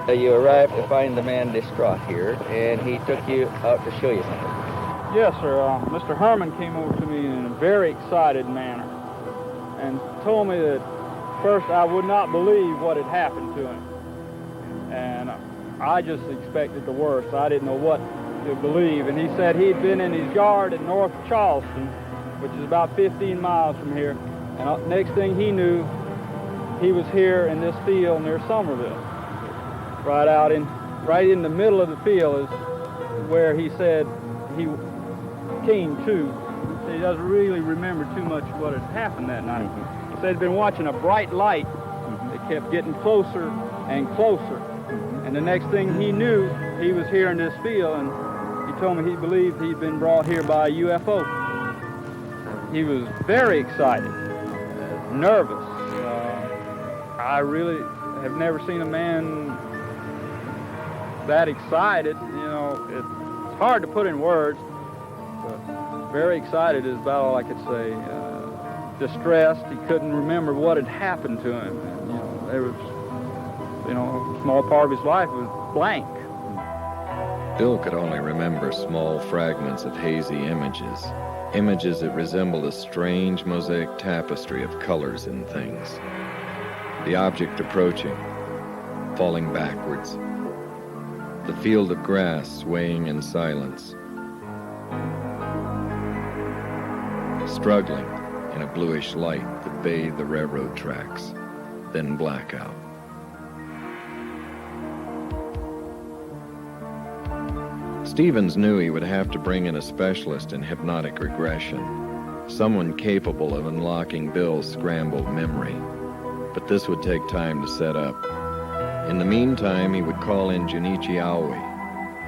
You arrived to find the man distraught here, and he took you out to show you something. Yes, sir. Mr. Herman came over to me in a very excited manner and told me that first I would not believe what had happened to him. And I just expected the worst. I didn't know what to believe. And he said he'd been in his yard in North Charleston, which is about 15 miles from here. And next thing he knew, he was here in this field near Somerville. Right in the middle of the field is where he said he came to. So he doesn't really remember too much what had happened that night. He said he'd been watching a bright light that kept getting closer and closer. And the next thing he knew, he was here in this field, and he told me he believed he'd been brought here by a UFO. He was very excited, nervous. I really have never seen a man that excited. You know, it's hard to put in words, but very excited is about all I could say. Distressed, he couldn't remember what had happened to him. And, there was, a small part of his life was blank. Bill could only remember small fragments of hazy images that resembled a strange mosaic tapestry of colors and things. The object approaching, falling backwards. The field of grass swaying in silence. Struggling in a bluish light that bathed the railroad tracks, then blackout. Stevens knew he would have to bring in a specialist in hypnotic regression, someone capable of unlocking Bill's scrambled memory. But this would take time to set up. In the meantime, he would call in Junichi Aoi,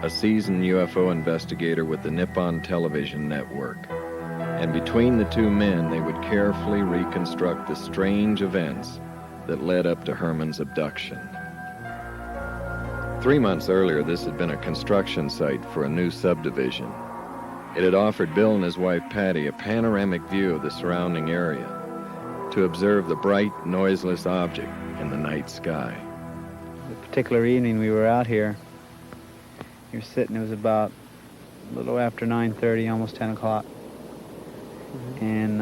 a seasoned UFO investigator with the Nippon Television Network. And between the two men, they would carefully reconstruct the strange events that led up to Herman's abduction. 3 months earlier, this had been a construction site for a new subdivision. It had offered Bill and his wife Patty a panoramic view of the surrounding area to observe the bright, noiseless object in the night sky. The particular evening we were out here, we were sitting, it was about a little after 9:30, almost 10 o'clock. And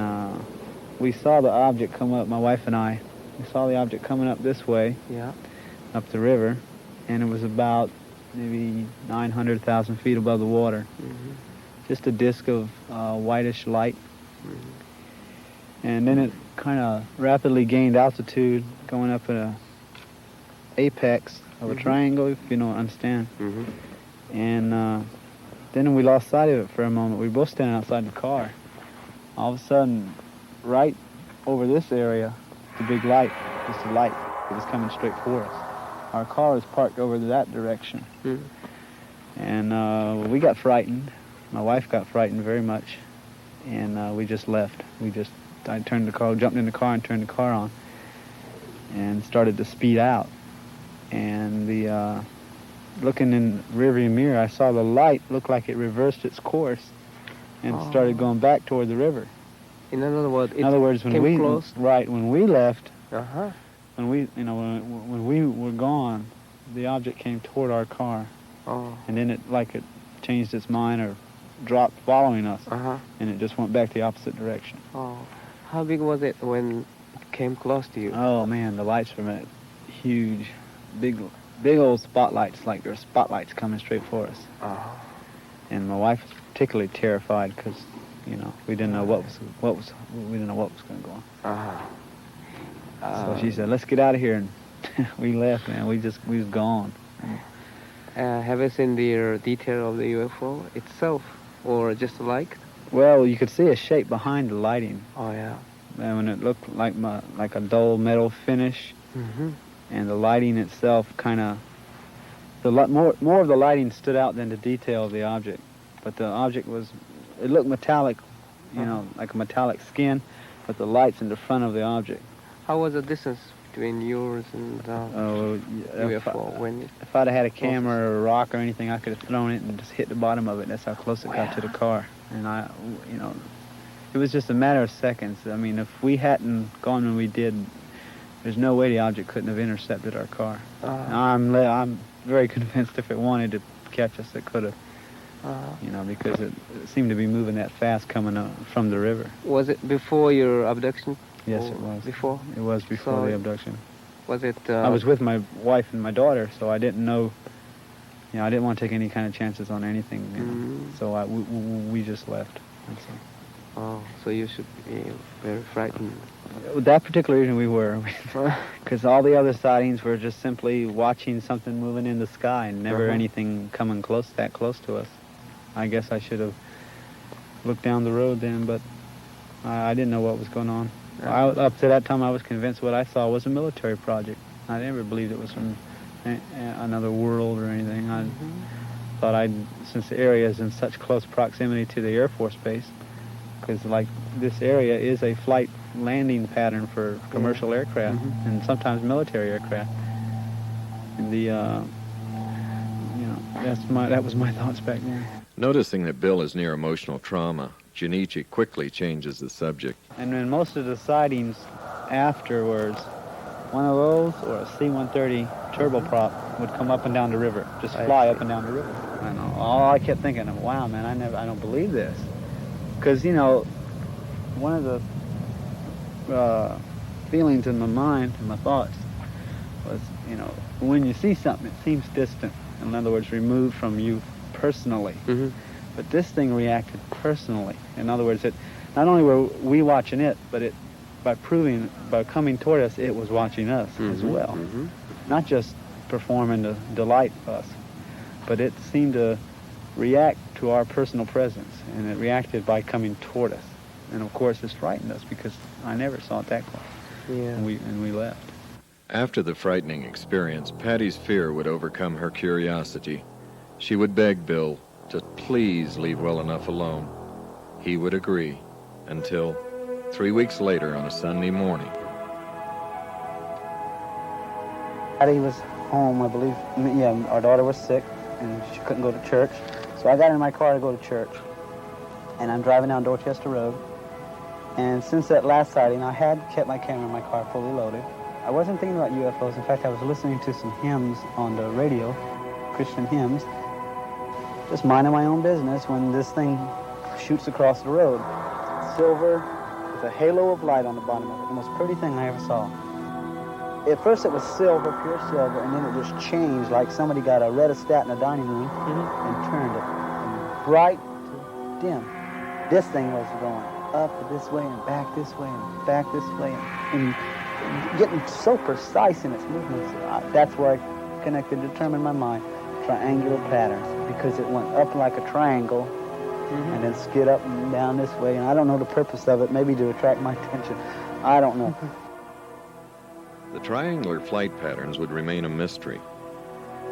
we saw the object come up, my wife and I. We saw the object coming up this way, up the river, and it was about maybe 900,000 feet above the water. Just a disc of whitish light. And then it kind of rapidly gained altitude, going up at a apex of a triangle, if you don't understand. And then we lost sight of it for a moment. We were both standing outside the car. All of a sudden, right over this area, the big light, just a light, it was coming straight for us. Our car was parked over that direction. And we got frightened. My wife got frightened very much. And we just left. I jumped in the car and turned the car on and started to speed out. And looking in the rearview mirror, I saw the light look like it reversed its course and started going back toward the river. In other words, when we close. when we left, when we were gone, the object came toward our car, and then it changed its mind or dropped following us, and it just went back the opposite direction. How big was it when it came close to you? Oh man, the lights from it, huge, big old spotlights, like there were spotlights coming straight for us. And my wife was particularly terrified because, we didn't know what was going to go on. So she said, "Let's get out of here," and we left, man. We was gone. Have you seen the detail of the UFO itself, or just the light? Well, you could see a shape behind the lighting. And when it looked like a dull metal finish, and the lighting itself kind of, more of the lighting stood out than the detail of the object. But the object it looked metallic, like a metallic skin, but the light's in the front of the object. How was the distance between yours and UFO? If I'd have had a camera or a rock or anything, I could have thrown it and just hit the bottom of it. That's how close it got to the car. And it was just a matter of seconds. I mean, if we hadn't gone when we did, there's no way the object couldn't have intercepted our car. I'm very convinced if it wanted to catch us, it could have. You know, because it seemed to be moving that fast coming up from the river. Was it before your abduction? Yes, it was. Before? It was before the abduction. Was it... I was with my wife and my daughter, so I didn't know, you know, I didn't want to take any kind of chances on anything. You know, so we just left. That's all. Oh, so you should be very frightened. With that particular reason, we were. Because all the other sightings were just simply watching something moving in the sky and never anything coming that close to us. I guess I should have looked down the road then, but I didn't know what was going on. Up to that time, I was convinced what I saw was a military project. I never believed it was from another world or anything. I thought since the area is in such close proximity to the Air Force Base, because like this area is a flight landing pattern for commercial aircraft and sometimes military aircraft. And that was my thoughts back then. Noticing that Bill is near emotional trauma, Junichi quickly changes the subject. And in most of the sightings afterwards, one of those or a C-130 turboprop would come up and down the river, just fly up and down the river. And all I kept thinking, wow, man, I don't believe this. Because, you know, one of the feelings in my mind and my thoughts was, you know, when you see something, it seems distant. In other words, removed from you personally. But this thing reacted personally. In other words, not only were we watching it, but by coming toward us, it was watching us as well. Not just performing to delight us, but it seemed to react to our personal presence, and it reacted by coming toward us. And of course, this frightened us because I never saw it that close. Yeah. And we left. After the frightening experience, Patty's fear would overcome her curiosity. She would beg Bill to please leave well enough alone. He would agree, until 3 weeks later on a Sunday morning. Patty was home, I believe. Yeah, our daughter was sick, and she couldn't go to church. So I got in my car to go to church, and I'm driving down Dorchester Road. And since that last sighting, I had kept my camera in my car fully loaded. I wasn't thinking about UFOs. In fact, I was listening to some hymns on the radio, Christian hymns, just minding my own business when this thing shoots across the road. Silver with a halo of light on the bottom of it. The most pretty thing I ever saw. At first it was silver, pure silver, and then it just changed like somebody got a rheostat in a dining room and turned it from bright to dim. This thing was going up this way and back this way and back this way and getting so precise in its movements. That's where I determined in my mind triangular patterns, because it went up like a triangle and then skid up and down this way. And I don't know the purpose of it, maybe to attract my attention. I don't know. The triangular flight patterns would remain a mystery.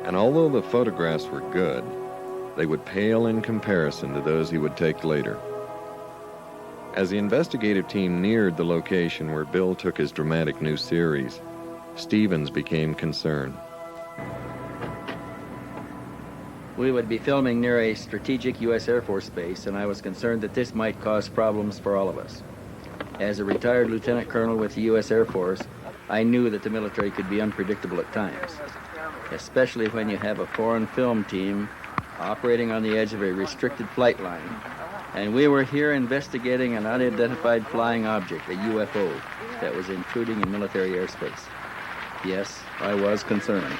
And although the photographs were good, they would pale in comparison to those he would take later. As the investigative team neared the location where Bill took his dramatic new series, Stevens became concerned. We would be filming near a strategic U.S. Air Force base, and I was concerned that this might cause problems for all of us. As a retired lieutenant colonel with the U.S. Air Force, I knew that the military could be unpredictable at times, especially when you have a foreign film team operating on the edge of a restricted flight line. And we were here investigating an unidentified flying object, a UFO, that was intruding in military airspace. Yes, I was concerned.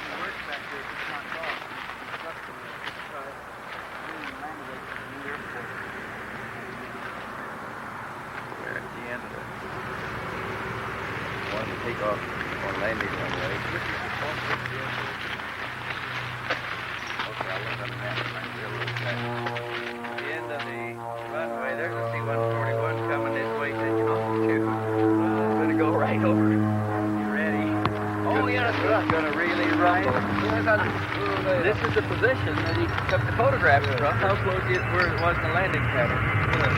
Takeoff or landing runway. Okay, I'll look on the map and I see a little track. The end of the runway, there's a C-141 coming this way, taking altitude. I'm gonna go right over. You ready? Oh, yes, I'm gonna really right. This is the position that he took the photographs from. How close it where it was the landing pattern. Yes.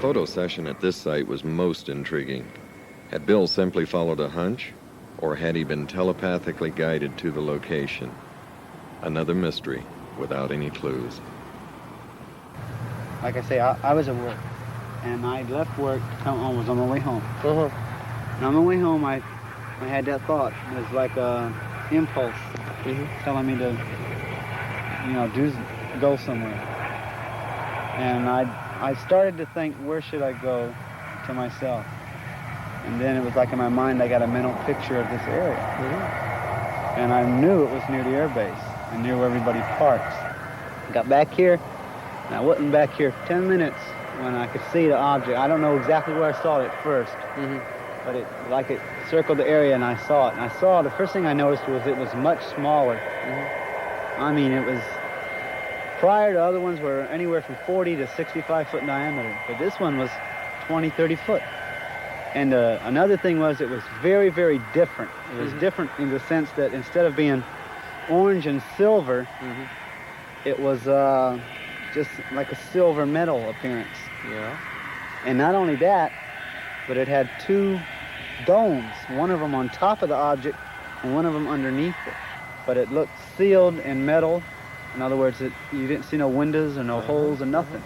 photo session at this site was most intriguing. Had Bill simply followed a hunch, or had he been telepathically guided to the location? Another mystery without any clues. Like I say, I was at work, and I left work to come home. Was on my way home. And on my way home, I had that thought. It was like a impulse telling me to, go somewhere. And I started to think, where should I go to myself? And then it was like in my mind, I got a mental picture of this area. And I knew it was near the air base and near where everybody parks. I got back here, and I wasn't back here 10 minutes when I could see the object. I don't know exactly where I saw it at first, but it circled the area, and I saw it. And I saw, the first thing I noticed was it was much smaller. I mean, it was, prior to other ones were anywhere from 40 to 65 foot diameter, but this one was 20, 30 foot. And another thing was it was very, very different. It was different in the sense that instead of being orange and silver, it was just like a silver metal appearance. Yeah. And not only that, but it had two domes, one of them on top of the object and one of them underneath it. But it looked sealed in metal. In other words, you didn't see no windows or no holes or nothing.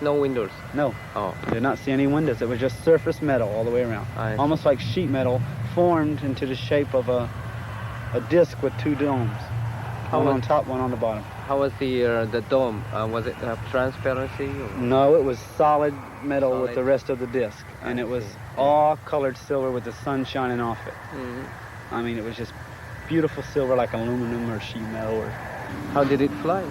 No windows. No. Oh. I did not see any windows. It was just surface metal all the way around. I see. Almost like sheet metal formed into the shape of a disc with two domes. One on top, one on the bottom. How was the dome? Was it transparency? Or? No, it was solid metal with Solid. the rest of the disc. And it was all colored silver with the sun shining off it. I mean, it was just beautiful silver like aluminum or sheet metal. Or How did it fly?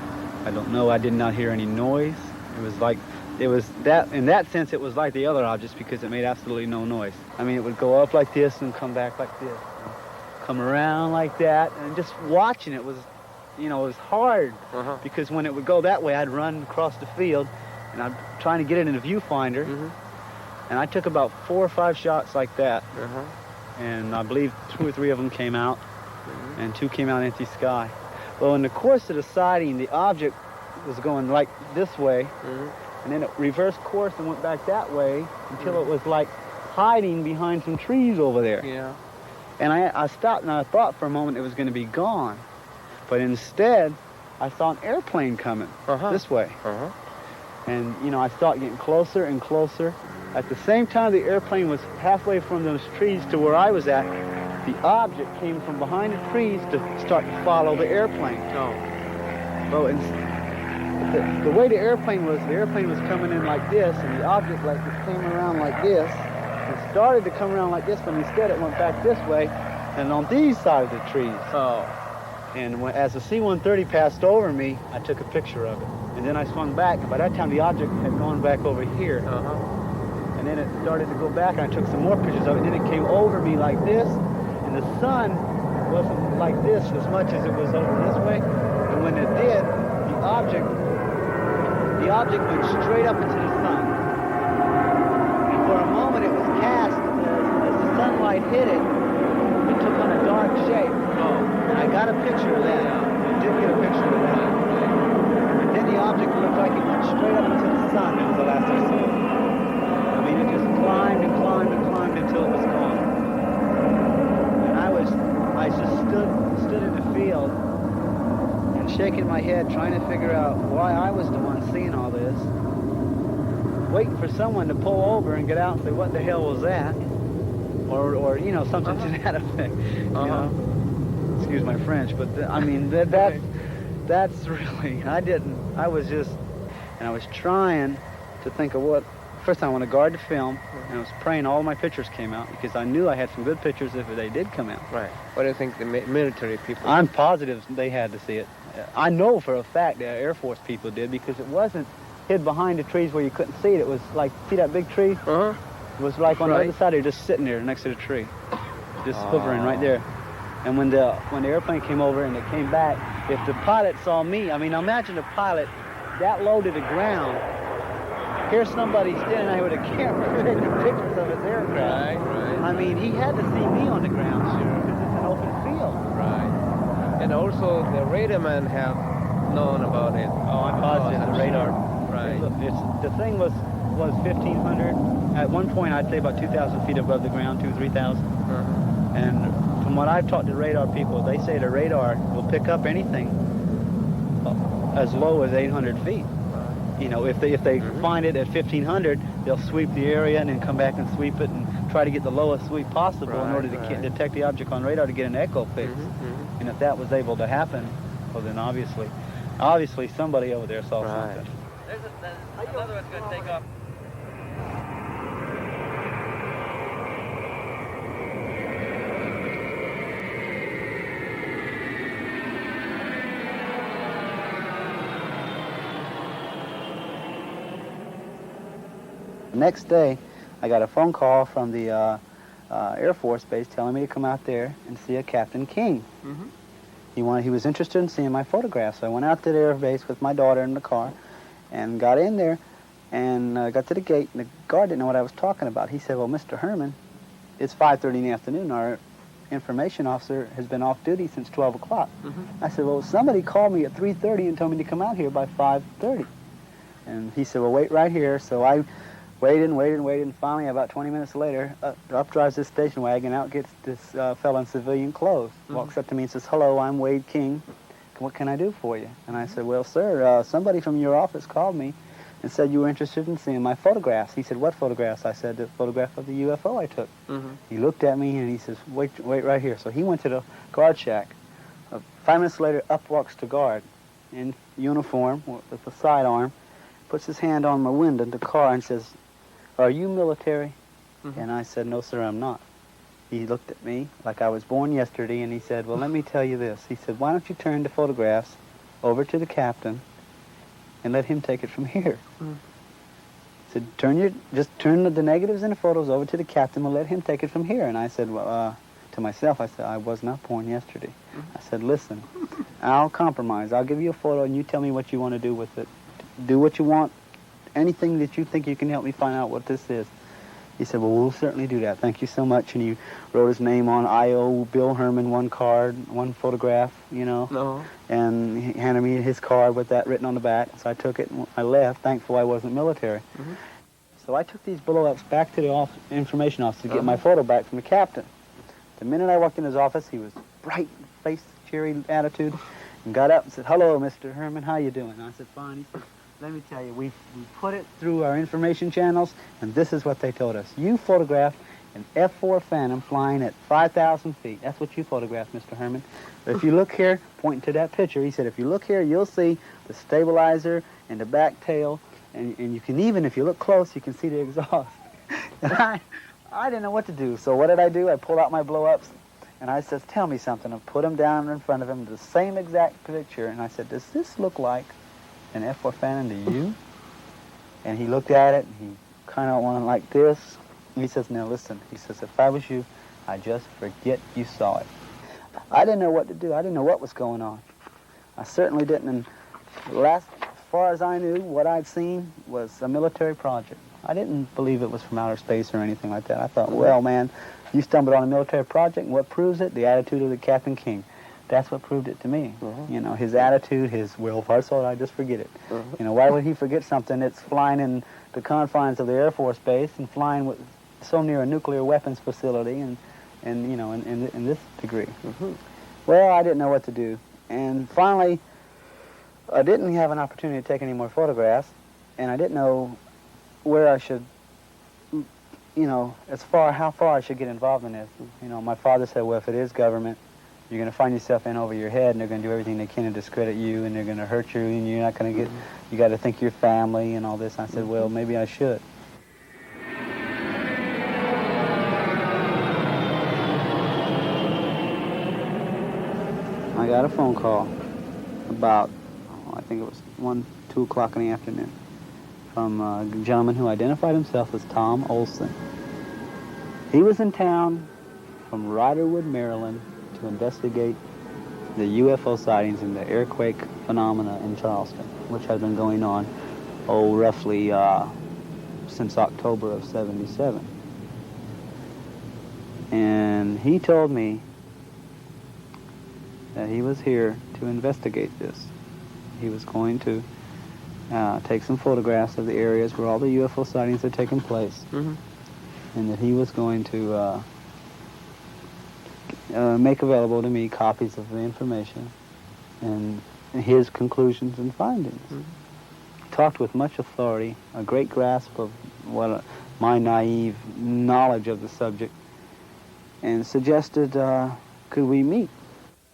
I don't know. I did not hear any noise. It was like, in that sense, it was like the other objects because it made absolutely no noise. I mean, it would go up like this and come back like this. And come around like that. And just watching it was, it was hard because when it would go that way, I'd run across the field and I'm trying to get it in a viewfinder. And I took about 4 or 5 shots like that. And I believe 2 or 3 of them came out and 2 came out empty sky. Well, in the course of the sighting, the object was going like this way, and then it reversed course and went back that way until it was like hiding behind some trees over there. Yeah. And I stopped and I thought for a moment it was going to be gone. But instead, I saw an airplane coming this way. And, I saw it getting closer and closer. At the same time the airplane was halfway from those trees to where I was at, the object came from behind the trees to start to follow the airplane. Well, the way the airplane was coming in like this, and the object came around like this, and started to come around like this, but instead it went back this way, and on these sides of the trees. And as the C-130 passed over me, I took a picture of it. And then I swung back. By that time, the object had gone back over here. And then it started to go back, and I took some more pictures of it. And then it came over me like this, and the sun wasn't like this as much as it was over this way. And when it did, the object went straight up into the sun. And for a moment, it was cast as the sunlight hit it. It took on a dark shape. And I got a picture of that. I did get a picture of that. And then the object looked like it went straight up into the sun. That was the last I saw it. I mean, it just climbed and climbed and climbed until it was gone. And I just stood in the field and shaking my head, trying to figure out why I was the one seeing all this, waiting for someone to pull over and get out and say, what the hell was that? Or something to that effect. Excuse my French, but I mean, that's really, I was trying to think of what. First, I want to guard the film, and I was praying all my pictures came out because I knew I had some good pictures if they did come out. Right. What do you think the military people? I'm positive they had to see it. I know for a fact the Air Force people did because it wasn't hid behind the trees where you couldn't see it. It was like, see that big tree? It was like on the other side, they were just sitting there next to the tree, just hovering right there. And when the airplane came over and it came back, if the pilot saw me, I mean, imagine a pilot that low to the ground. Here's somebody standing out here with a camera taking pictures of his aircraft. Right. I mean, he had to see me on the ground, because it's an open field. Right. And also, the radar man have known about it. Oh, I'm positive the radar. Right. Look, the thing was was 1,500. At one point, I'd say about 2,000 feet above the ground, 2,000, 3,000. And from what I've talked to radar people, they say the radar will pick up anything as low as 800 feet. You know, if they find it at 1,500, they'll sweep the area and then come back and sweep it and try to get the lowest sweep possible in order to detect the object on radar to get an echo fix. And if that was able to happen, well then obviously somebody over there saw something. There's another one's going to take off. The next day, I got a phone call from the Air Force Base telling me to come out there and see a Captain King. He was interested in seeing my photographs. So I went out to the Air Base with my daughter in the car and got in there and got to the gate, and the guard didn't know what I was talking about. He said, well, Mr. Herman, it's 5:30 in the afternoon. Our information officer has been off duty since 12 o'clock. I said, well, somebody called me at 3:30 and told me to come out here by 5:30. And he said, well, wait right here. So I waited, and finally, about 20 minutes later, up drives this station wagon, out gets this fellow in civilian clothes, walks up to me and says, hello, I'm Wade King. What can I do for you? And I said, well, sir, somebody from your office called me and said you were interested in seeing my photographs. He said, what photographs? I said, the photograph of the UFO I took. He looked at me and he says, wait right here. So he went to the guard shack. 5 minutes later, up walks the guard in uniform with a sidearm, puts his hand on my window in the car and says, are you military? And I said, no, sir, I'm not. He looked at me like I was born yesterday, and he said, well, let me tell you this. He said, why don't you turn the photographs over to the captain and let him take it from here? He said, just turn the negatives and the photos over to the captain and let him take it from here. And I said, well, to myself, I said, I was not born yesterday. I said, listen, I'll compromise. I'll give you a photo, and you tell me what you want to do with it. Do what you want. Anything that you think you can help me find out what this is. He said, well, we'll certainly do that. Thank you so much. And he wrote his name on I.O. Bill Herman, one card, one photograph, you know. And he handed me his card with that written on the back. So I took it and I left, thankful I wasn't military. So I took these blow-ups back to the information office to get my photo back from the captain. The minute I walked in his office, he was bright-faced, cheery attitude, and got up and said, hello, Mr. Herman, how you doing? And I said, fine. He said, let me tell you, we put it through our information channels, and this is what they told us. You photographed an F-4 Phantom flying at 5,000 feet. That's what you photographed, Mr. Herman. But if you look here, pointing to that picture, he said, if you look here, you'll see the stabilizer and the back tail, and you can even, if you look close, you can see the exhaust. And I didn't know what to do, so what did I do? I pulled out my blow-ups, and I said, tell me something. I put them down in front of him, the same exact picture, and I said, does this look like an F-4 Phantom to you? And he looked at it, and he kind of went like this. And he says, now listen, he says, if I was you, I'd just forget you saw it. I didn't know what to do. I didn't know what was going on. I certainly didn't. And as far as I knew, what I'd seen was a military project. I didn't believe it was from outer space or anything like that. I thought, well, man, you stumbled on a military project, and what proves it? The attitude of the Captain King. That's what proved it to me. You know, his attitude, well, if I saw it, I'd just forget it. You know, why would he forget something that's flying in the confines of the Air Force Base and flying so near a nuclear weapons facility and you know, in this degree? Well, I didn't know what to do. And finally, I didn't have an opportunity to take any more photographs, and I didn't know where I should, you know, how far I should get involved in this. You know, my father said, well, if it is government, you're going to find yourself in over your head, and they're going to do everything they can to discredit you, and they're going to hurt you, and you're not going to get, you got to think your family and all this. And I said, well, maybe I should. I got a phone call about, I think it was 2 o'clock in the afternoon, from a gentleman who identified himself as Tom Olson. He was in town from Riderwood, Maryland, to investigate the UFO sightings and the earthquake phenomena in Charleston, which had been going on, roughly since October of '77. And he told me that he was here to investigate this. He was going to take some photographs of the areas where all the UFO sightings had taken place, Mm-hmm. and that he was going to make available to me copies of the information and his conclusions and findings. Mm-hmm. He talked with much authority, a great grasp of what my naive knowledge of the subject, and suggested, could we meet?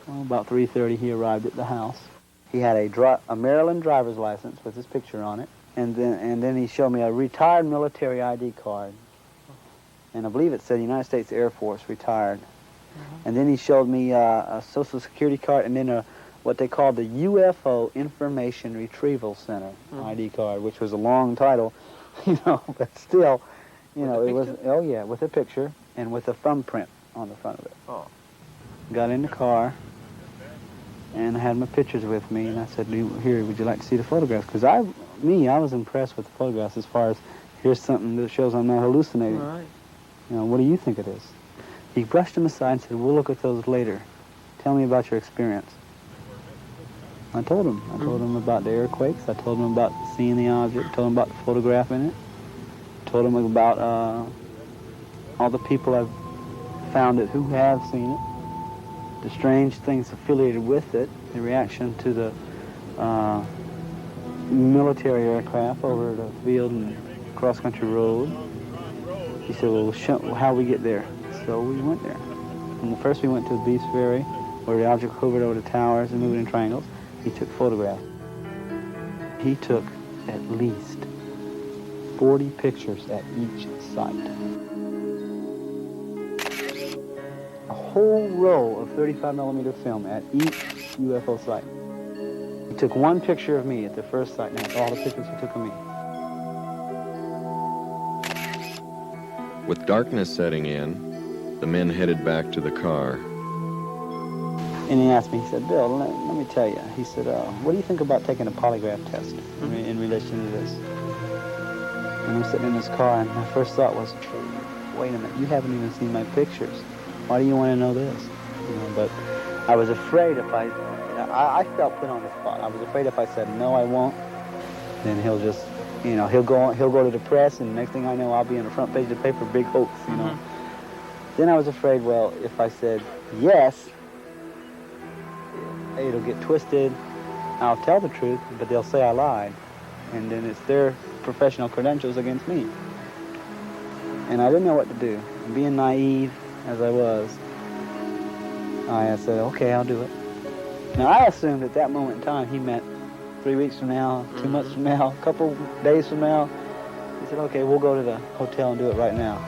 Well, about 3:30 he arrived at the house. He had a Maryland driver's license with his picture on it, and then he showed me a retired military ID card, and I believe it said United States Air Force, retired. And then he showed me a Social Security card, and then what they called the UFO Information Retrieval Center ID card, which was a long title, but still, it was, oh yeah, with a picture and with a thumbprint on the front of it. Oh. Got in the car, and I had my pictures with me, and I said, here, would you like to see the photographs? Because I was impressed with the photographs as far as, here's something that shows I'm not hallucinating. Right. What do you think it is? He brushed them aside and said, we'll look at those later. Tell me about your experience. I told him. I told him about the earthquakes. I told him about seeing the object. Told him about the photographing it. Told him about all the people I've found who have seen it. The strange things affiliated with it. The reaction to the military aircraft over the field and cross-country road. He said, well, how we get there? So we went there. And first we went to the Beast Ferry, where the object hovered over the towers and moved in triangles. He took photographs. He took at least 40 pictures at each site. A whole row of 35mm film at each UFO site. He took one picture of me at the first site, and that's all the pictures he took of me. With darkness setting in, the men headed back to the car. And he asked me, he said, Bill, let me tell you. He said, what do you think about taking a polygraph test in relation to this? And I'm sitting in his car, and my first thought was, wait a minute, you haven't even seen my pictures. Why do you want to know this? But I was afraid if I felt put on the spot. I was afraid if I said, no, I won't, then he'll just, he'll go to the press, and next thing I know, I'll be on the front page of the paper, big hoax, Then I was afraid, well, if I said yes, it'll get twisted. I'll tell the truth, but they'll say I lied. And then it's their professional credentials against me. And I didn't know what to do. And being naive as I was, I said, okay, I'll do it. Now, I assumed at that moment in time he meant 3 weeks from now, 2 months from now, a couple days from now. He said, okay, we'll go to the hotel and do it right now.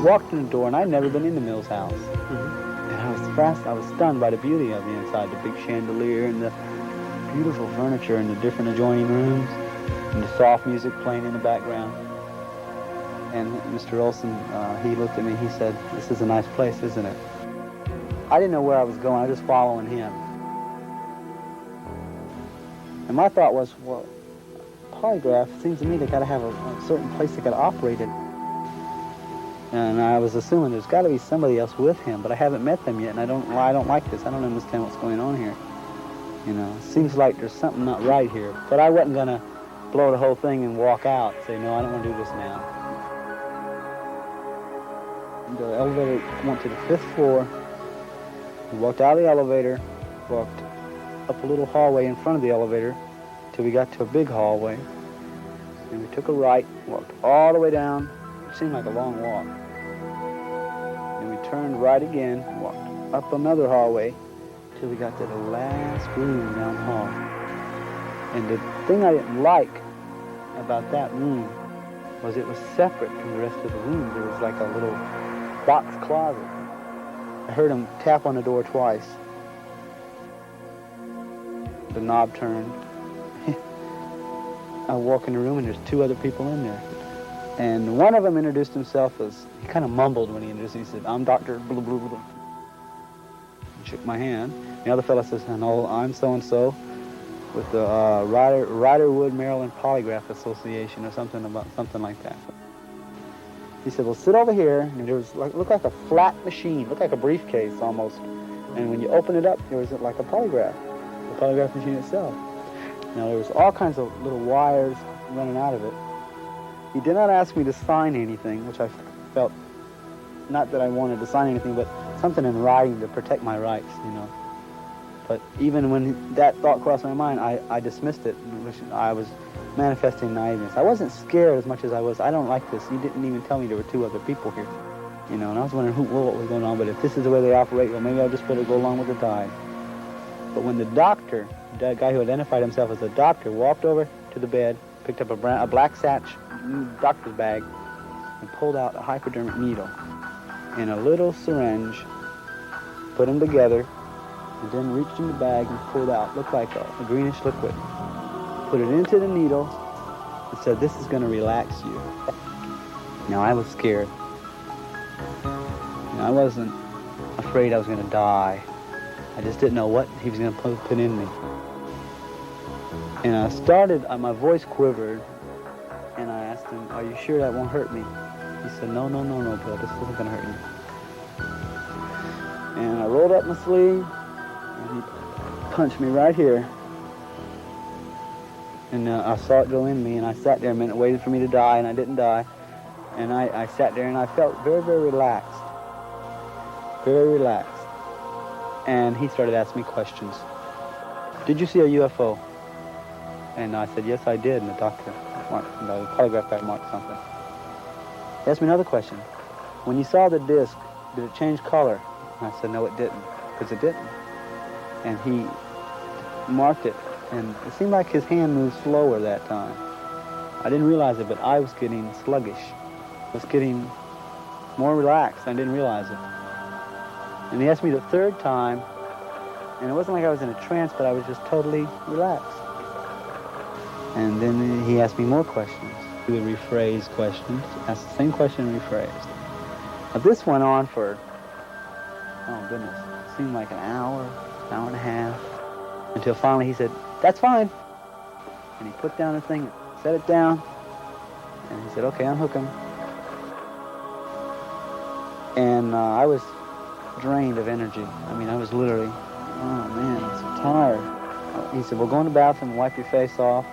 Walked in the door, and I'd never been in the Mills house. And I was stunned by the beauty of the inside, the big chandelier and the beautiful furniture and the different adjoining rooms and the soft music playing in the background. And Mr. Olson, he looked at me, he said, this is a nice place, isn't it? I didn't know where I was going, I was just following him. And my thought was, well, polygraph, it seems to me they got to have a certain place they got to operate in. And I was assuming there's got to be somebody else with him, but I haven't met them yet, and I don't like this. I don't understand what's going on here. It seems like there's something not right here. But I wasn't going to blow the whole thing and walk out and say, no, I don't want to do this now. The elevator went to the 5th floor. We walked out of the elevator, walked up a little hallway in front of the elevator till we got to a big hallway. And we took a right, walked all the way down. It seemed like a long walk. And we turned right again, walked up another hallway till we got to the last room down the hall. And the thing I didn't like about that room was it was separate from the rest of the rooms. It was like a little box closet. I heard him tap on the door twice. The knob turned. I walk in the room and there's 2 other people in there. And one of them introduced himself as, he kind of mumbled when he introduced himself. He said, I'm Dr. blah, blah, blah. He shook my hand. The other fellow says, no, I'm so-and-so. with the Riderwood, Maryland Polygraph Association or something like that. He said, well, sit over here, and there was looked like a flat machine, looked like a briefcase almost. And when you open it up, there was like a polygraph, the polygraph machine itself. Now, there was all kinds of little wires running out of it. He did not ask me to sign anything, which I felt, not that I wanted to sign anything, but something in writing to protect my rights, you know. But even when that thought crossed my mind, I dismissed it, which I was manifesting naiveness. I wasn't scared as much as I was, I don't like this. You didn't even tell me there were 2 other people here. You know, and I was wondering what was going on, but if this is the way they operate, well, maybe I just better go along with the tide. But when the doctor, the guy who identified himself as a doctor, walked over to the bed, picked up a black satch doctor's bag, and pulled out a hypodermic needle and a little syringe, put them together, and then reached in the bag and pulled out, looked like a greenish liquid, put it into the needle, and said, this is going to relax you. Now, I was scared. I wasn't afraid I was going to die. I just didn't know what he was going to put in me. And I started, my voice quivered, and I asked him, are you sure that won't hurt me? He said, no, Bill, this isn't going to hurt you. And I rolled up my sleeve, and he punched me right here. And I saw it go in me, and I sat there a minute waiting for me to die, and I didn't die. And I sat there, and I felt very, very relaxed. Very relaxed. And he started asking me questions. Did you see a UFO? And I said, yes, I did. And the doctor, the polygraph guy marked something. He asked me another question. When you saw the disc, did it change color? And I said, no, it didn't, because it didn't. And he marked it, and it seemed like his hand moved slower that time. I didn't realize it, but I was getting sluggish. I was getting more relaxed. I didn't realize it. And he asked me the 3rd time, and it wasn't like I was in a trance, but I was just totally relaxed. And then he asked me more questions. He would rephrase questions, ask the same question rephrased. Now this went on for, oh goodness, it seemed like an hour and a half, until finally he said, that's fine. And he put down the thing, set it down, and he said, okay, unhook him. And I was drained of energy. I mean, I was literally, oh man, I'm so tired. He said, well, go in the bathroom and wipe your face off,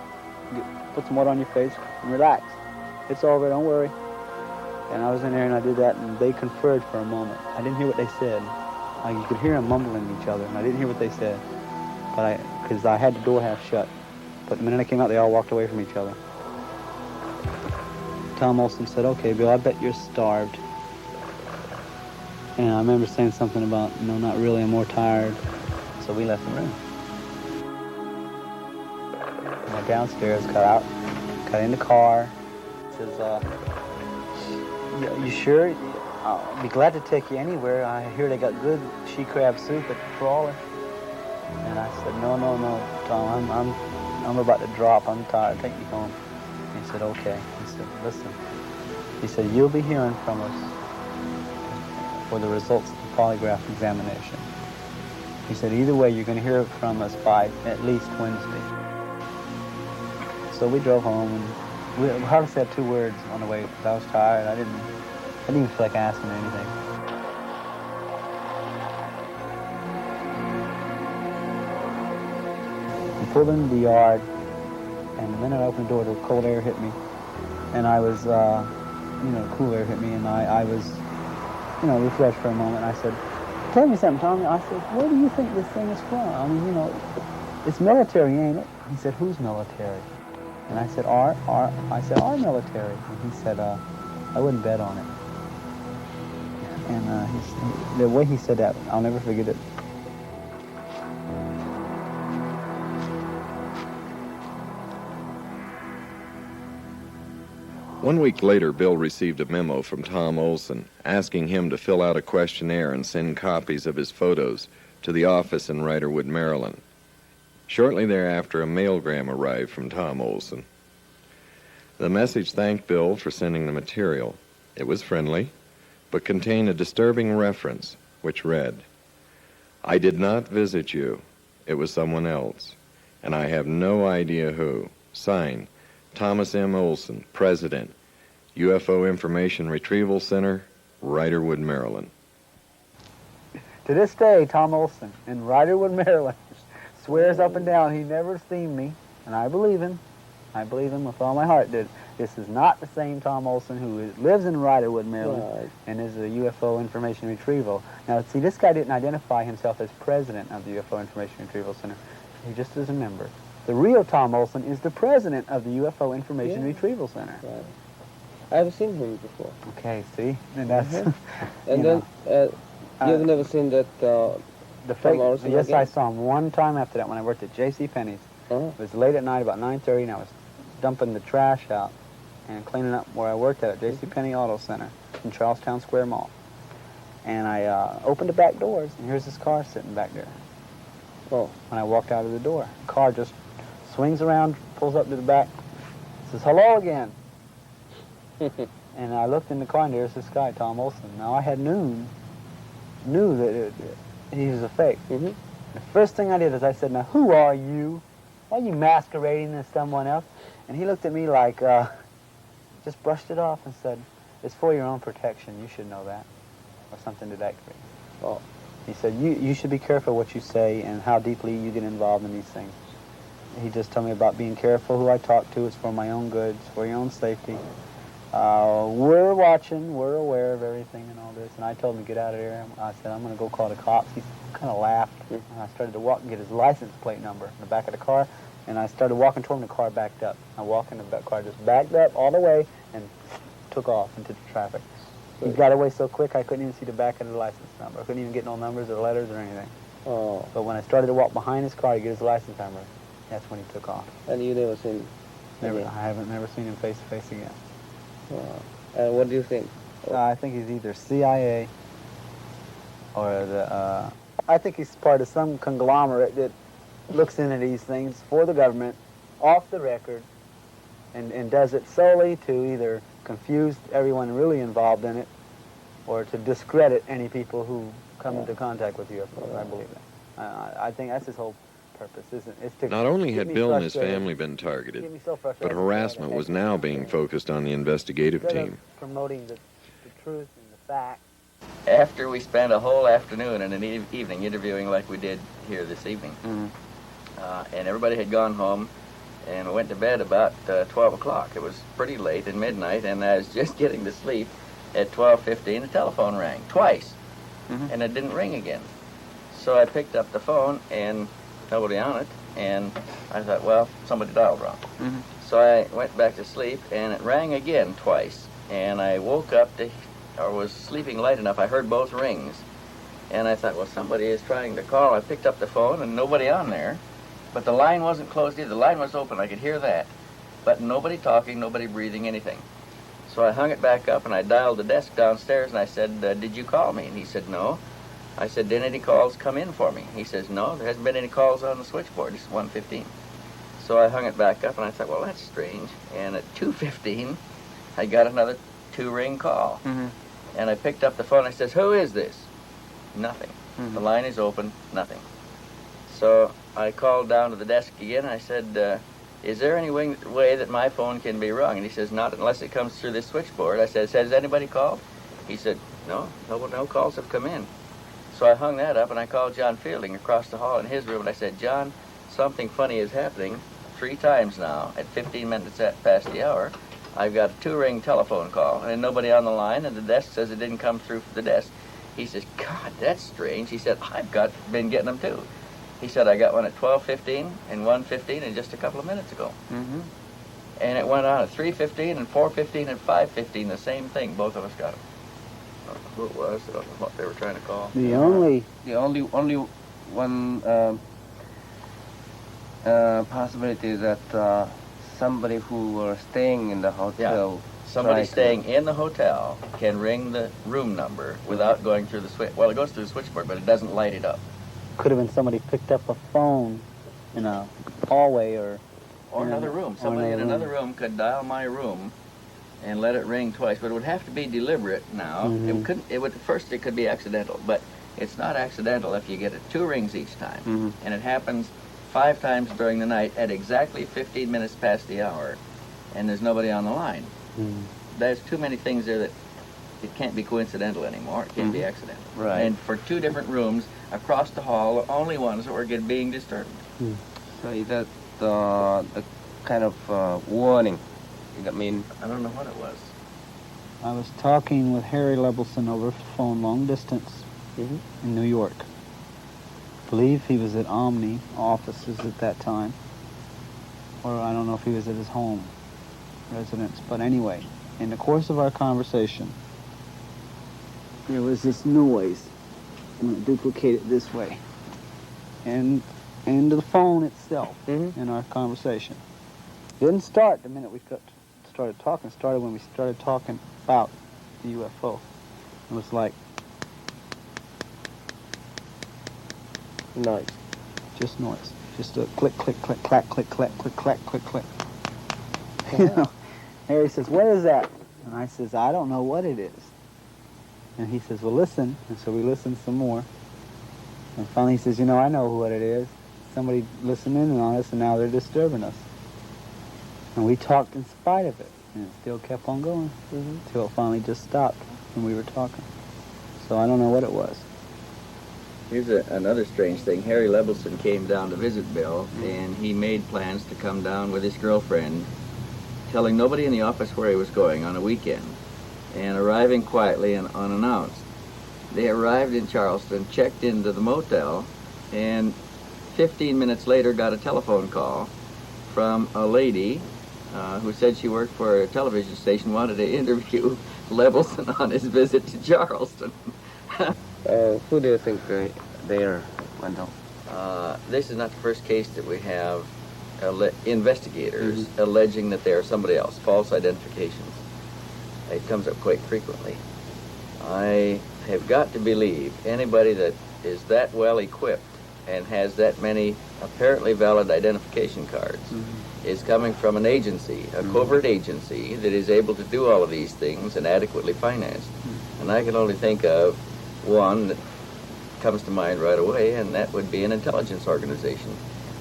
put some water on your face, and relax. It's over, don't worry. And I was in there and I did that, and they conferred for a moment. I didn't hear what they said. You could hear them mumbling each other, and I didn't hear what they said, but because I had the door half shut. But the minute I came out, they all walked away from each other. Tom Olson said, okay, Bill, I bet you're starved. And I remember saying something about, no, not really, I'm more tired. So we left the room. I went downstairs, got in the car. He says, you sure? I'll be glad to take you anywhere. I hear they got good she crab soup at the Trawler. And I said, no, Tom, I'm about to drop. I'm tired. Take me home. He said, okay. He said, listen. He said, you'll be hearing from us for the results of the polygraph examination. He said, either way, you're going to hear from us by at least Wednesday. So we drove home, and we hardly said 2 words on the way because I was tired. I didn't even feel like asking anything. We pulled into the yard, and the minute I opened the door, the cold air hit me. And I was, cool air hit me, and I was, refreshed for a moment. I said, tell me something, Tommy. I said, where do you think this thing is from? I mean, it's military, ain't it? He said, who's military? And I said, our military. And he said, I wouldn't bet on it. And the way he said that, I'll never forget it. One week later, Bill received a memo from Tom Olson asking him to fill out a questionnaire and send copies of his photos to the office in Riderwood, Maryland. Shortly thereafter, a mailgram arrived from Tom Olson. The message thanked Bill for sending the material. It was friendly, but contained a disturbing reference, which read, I did not visit you. It was someone else. and I have no idea who. Signed, Thomas M. Olson, President, UFO Information Retrieval Center, Riderwood, Maryland. To this day, Tom Olson in Riderwood, Maryland, swears up and down he never seen me, and I believe him. I believe him with all my heart. That this is not the same Tom Olson who lives in Riderwood, Maryland, and is a UFO Information Retrieval. Now, see, this guy didn't identify himself as president of the UFO Information Retrieval Center. He just is a member. The real Tom Olson is the president of the UFO Information Retrieval Center. Right. I've seen him before. Okay, see, and that's And then you've never seen that the fake. Olson Yes, again? I saw him one time after that when I worked at J.C. Penney's. It was late at night, about 9:30, and I was dumping the trash out and cleaning up where I worked at J.C. Penney Auto Center in Charlestown Square Mall. And I opened the back doors, and here's this car sitting back there. Oh. When I walked out of the door, the car just swings around, pulls up to the back, says, "Hello again." And I looked in the car, and there's this guy, Tom Olson. Now, I had knew that he was a fake. The first thing I did is I said, "Now, who are you? Why are you masquerading as someone else?" And he looked at me like, just brushed it off and said, "It's for your own protection. You should know that." Or something to that degree. Oh. He said, you should be careful what you say and how deeply you get involved in these things. He just told me about being careful who I talk to. It's for my own good. It's for your own safety. We're watching. We're aware of everything and all this. And I told him to get out of there. I said, "I'm going to go call the cops." He kind of laughed. And I started to walk and get his license plate number in the back of the car. And I started walking toward him. The car backed up. I walked in, the car just backed up all the way and took off into the traffic. He got away so quick I couldn't even see the back of the license number. I couldn't even get no numbers or letters or anything. Oh. But when I started to walk behind his car to get his license number, that's when he took off. And you never seen Never, again? I haven't never seen him face to face again. Wow. And what do you think? I think he's either CIA or the. I think he's part of some conglomerate that looks into these things for the government, off the record, and does it solely to either confuse everyone really involved in it, or to discredit any people who come into contact with UFOs. I believe that. I think that's his whole purpose, isn't it? It's to Not only keep had me Bill and his frustrated, family been keep targeted, me so but frustrated harassment was now being focused on the investigative instead of team. promoting the truth and the fact. After we spent a whole afternoon and an evening interviewing like we did here this evening, and everybody had gone home, and we went to bed about 12 o'clock. It was pretty late at midnight, and I was just getting to sleep. At 12:15, the telephone rang twice, and it didn't ring again. So I picked up the phone, and nobody on it, and I thought, well, somebody dialed wrong. So I went back to sleep, and it rang again twice, and I woke up or was sleeping light enough, I heard both rings, and I thought, well, somebody is trying to call. I picked up the phone, and nobody on there, but the line wasn't closed either. The line was open, I could hear that, but nobody talking, nobody breathing, anything. So I hung it back up, and I dialed the desk downstairs, and I said, did you call me? And he said, no. I said, did any calls come in for me? He says, no, there hasn't been any calls on the switchboard. It's 1:15. So I hung it back up, and I thought, well, that's strange. And at 2:15, I got another 2-ring call. And I picked up the phone. I says, who is this? Nothing. The line is open, nothing. So I called down to the desk again, and I said, is there any way that my phone can be rung? And he says, not unless it comes through this switchboard. I said, has anybody called? He said, no calls have come in. So I hung that up, and I called John Fielding across the hall in his room, and I said, John, something funny is happening 3 times now at 15 minutes past the hour. I've got a 2-ring telephone call, and nobody on the line, and the desk says it didn't come through the desk. He says, God, that's strange. He said, I've been getting them too. He said, I got one at 12:15 and 1:15 and just a couple of minutes ago. And it went on at 3:15 and 4:15 and 5:15, the same thing. Both of us got them. I don't know who it was. I don't know what they were trying to call. The only one possibility is that somebody who were staying in the hotel. Somebody staying in the hotel can ring the room number without going through the switch. Well, it goes through the switchboard, but it doesn't light it up. Could have been somebody picked up a phone in a hallway or another room. Somebody in another room could dial my room and let it ring twice, but it would have to be deliberate now. It could be accidental, but it's not accidental if you get it 2 rings each time. And it happens 5 times during the night at exactly 15 minutes past the hour, and there's nobody on the line. There's too many things there that it can't be coincidental anymore. It can't be accidental. Right. And for 2 different rooms across the hall, the only ones that were being disturbed. So is that the kind of warning? I mean, I don't know what it was. I was talking with Harry Levelson over the phone, long distance, in New York. I believe he was at Omni offices at that time, or I don't know if he was at his home residence. But anyway, in the course of our conversation, there was this noise. I'm going to duplicate it this way, and to the phone itself in our conversation. It didn't start the minute we started talking. It started when we started talking about the UFO. It was like noise. Just noise. Just a click, click, click, clack, click, clack, click, clack, click, click. You know, Harry says, "What is that?" And I says, "I don't know what it is." And he says, "Well, listen." And so we listened some more. And finally he says, "You know, I know what it is. Somebody listening on us, and now they're disturbing us." And we talked in spite of it, and it still kept on going until it finally just stopped when we were talking. So I don't know what it was. Here's another strange thing. Harry Levelson came down to visit Bill, and he made plans to come down with his girlfriend, telling nobody in the office where he was going on a weekend, and arriving quietly and unannounced. They arrived in Charleston, checked into the motel, and 15 minutes later got a telephone call from a lady who said she worked for a television station, wanted to interview Levelson on his visit to Charleston. Who do you think they are, Wendell? This is not the first case that we have investigators alleging that they are somebody else, false identifications. It comes up quite frequently. I have got to believe anybody that is that well equipped and has that many apparently valid identification cards is coming from an agency, a covert agency that is able to do all of these things and adequately financed. And I can only think of one that comes to mind right away, and that would be an intelligence organization.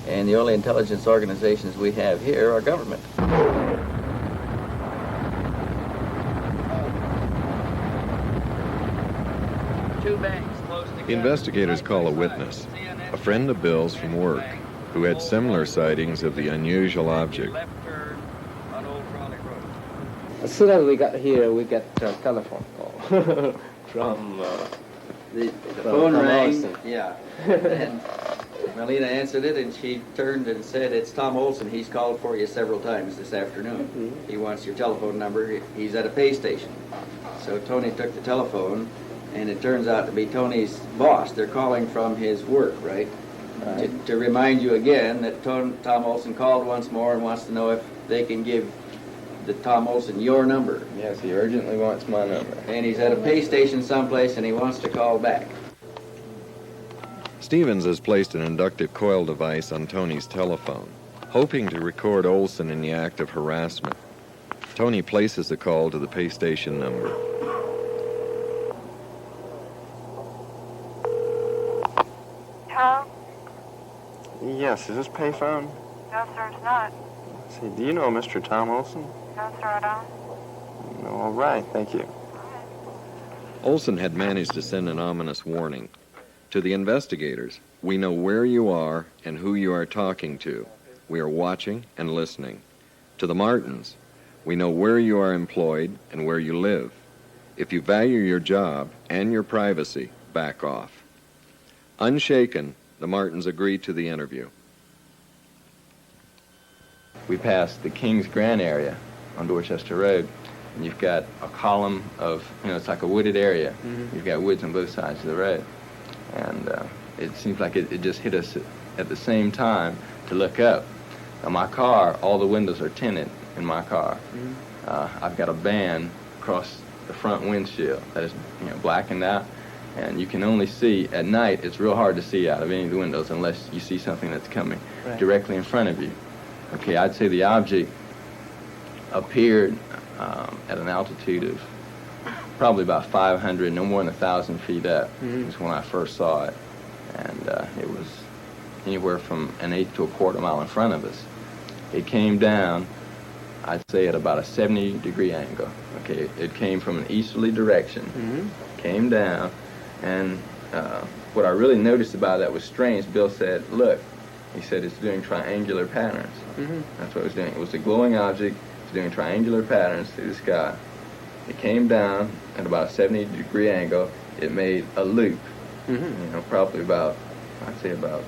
And the only intelligence organizations we have here are government. Two banks close together. The investigators call a witness, a friend of Bill's from work, who had similar sightings of the unusual object. Left turn on Old Trolley Road. As soon as we got here, we got a telephone call from The phone Tom rang. Olson. Yeah. And Melina answered it, and she turned and said, "It's Tom Olson. He's called for you several times this afternoon. He wants your telephone number. He's at a pay station." So Tony took the telephone, and it turns out to be Tony's boss. They're calling from his work, right? To remind you again that Tom Olson called once more and wants to know if they can give the Tom Olson your number. Yes, he urgently wants my number. And he's at a pay station someplace, and he wants to call back. Stevens has placed an inductive coil device on Tony's telephone, hoping to record Olson in the act of harassment. Tony places a call to the pay station number. Hello? Yes, is this payphone? No, sir, it's not. See, do you know Mr. Tom Olson? No, sir, I don't. No, all right, thank you. Olson had managed to send an ominous warning. To the investigators, we know where you are and who you are talking to. We are watching and listening. To the Martins, we know where you are employed and where you live. If you value your job and your privacy, back off. Unshaken, the Martins agreed to the interview. We passed the Kings Grant area on Dorchester Road, and you've got a column of, it's like a wooded area. You've got woods on both sides of the road. And it seems like it just hit us at the same time to look up. Now, my car, all the windows are tinted in my car. I've got a band across the front windshield that is, blackened out. And you can only see, at night, it's real hard to see out of any of the windows unless you see something that's coming directly in front of you. Okay, I'd say the object appeared at an altitude of probably about 500, no more than 1,000 feet up is when I first saw it. And it was anywhere from an eighth to a quarter mile in front of us. It came down, I'd say at about a 70-degree angle. Okay, it came from an easterly direction, came down, and what I really noticed about that was strange. Bill said, look, he said it's doing triangular patterns. That's what it was doing. It was a glowing object. It's doing triangular patterns through the sky. It came down at about a 70-degree angle. It made a loop, you know, probably about, I'd say about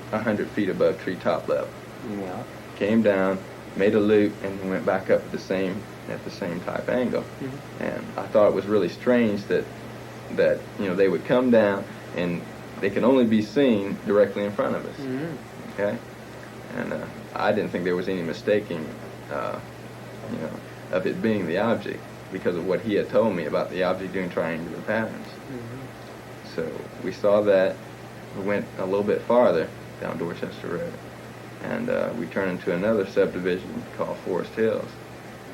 100 feet above treetop level. Yeah. Came down, made a loop, and went back up at the same type angle. And I thought it was really strange that you know, they would come down and they can only be seen directly in front of us. Okay, and I didn't think there was any mistaking, you know, of it being the object because of what he had told me about the object doing triangular patterns. So we saw that. We went a little bit farther down Dorchester Road, and we turned into another subdivision called Forest Hills.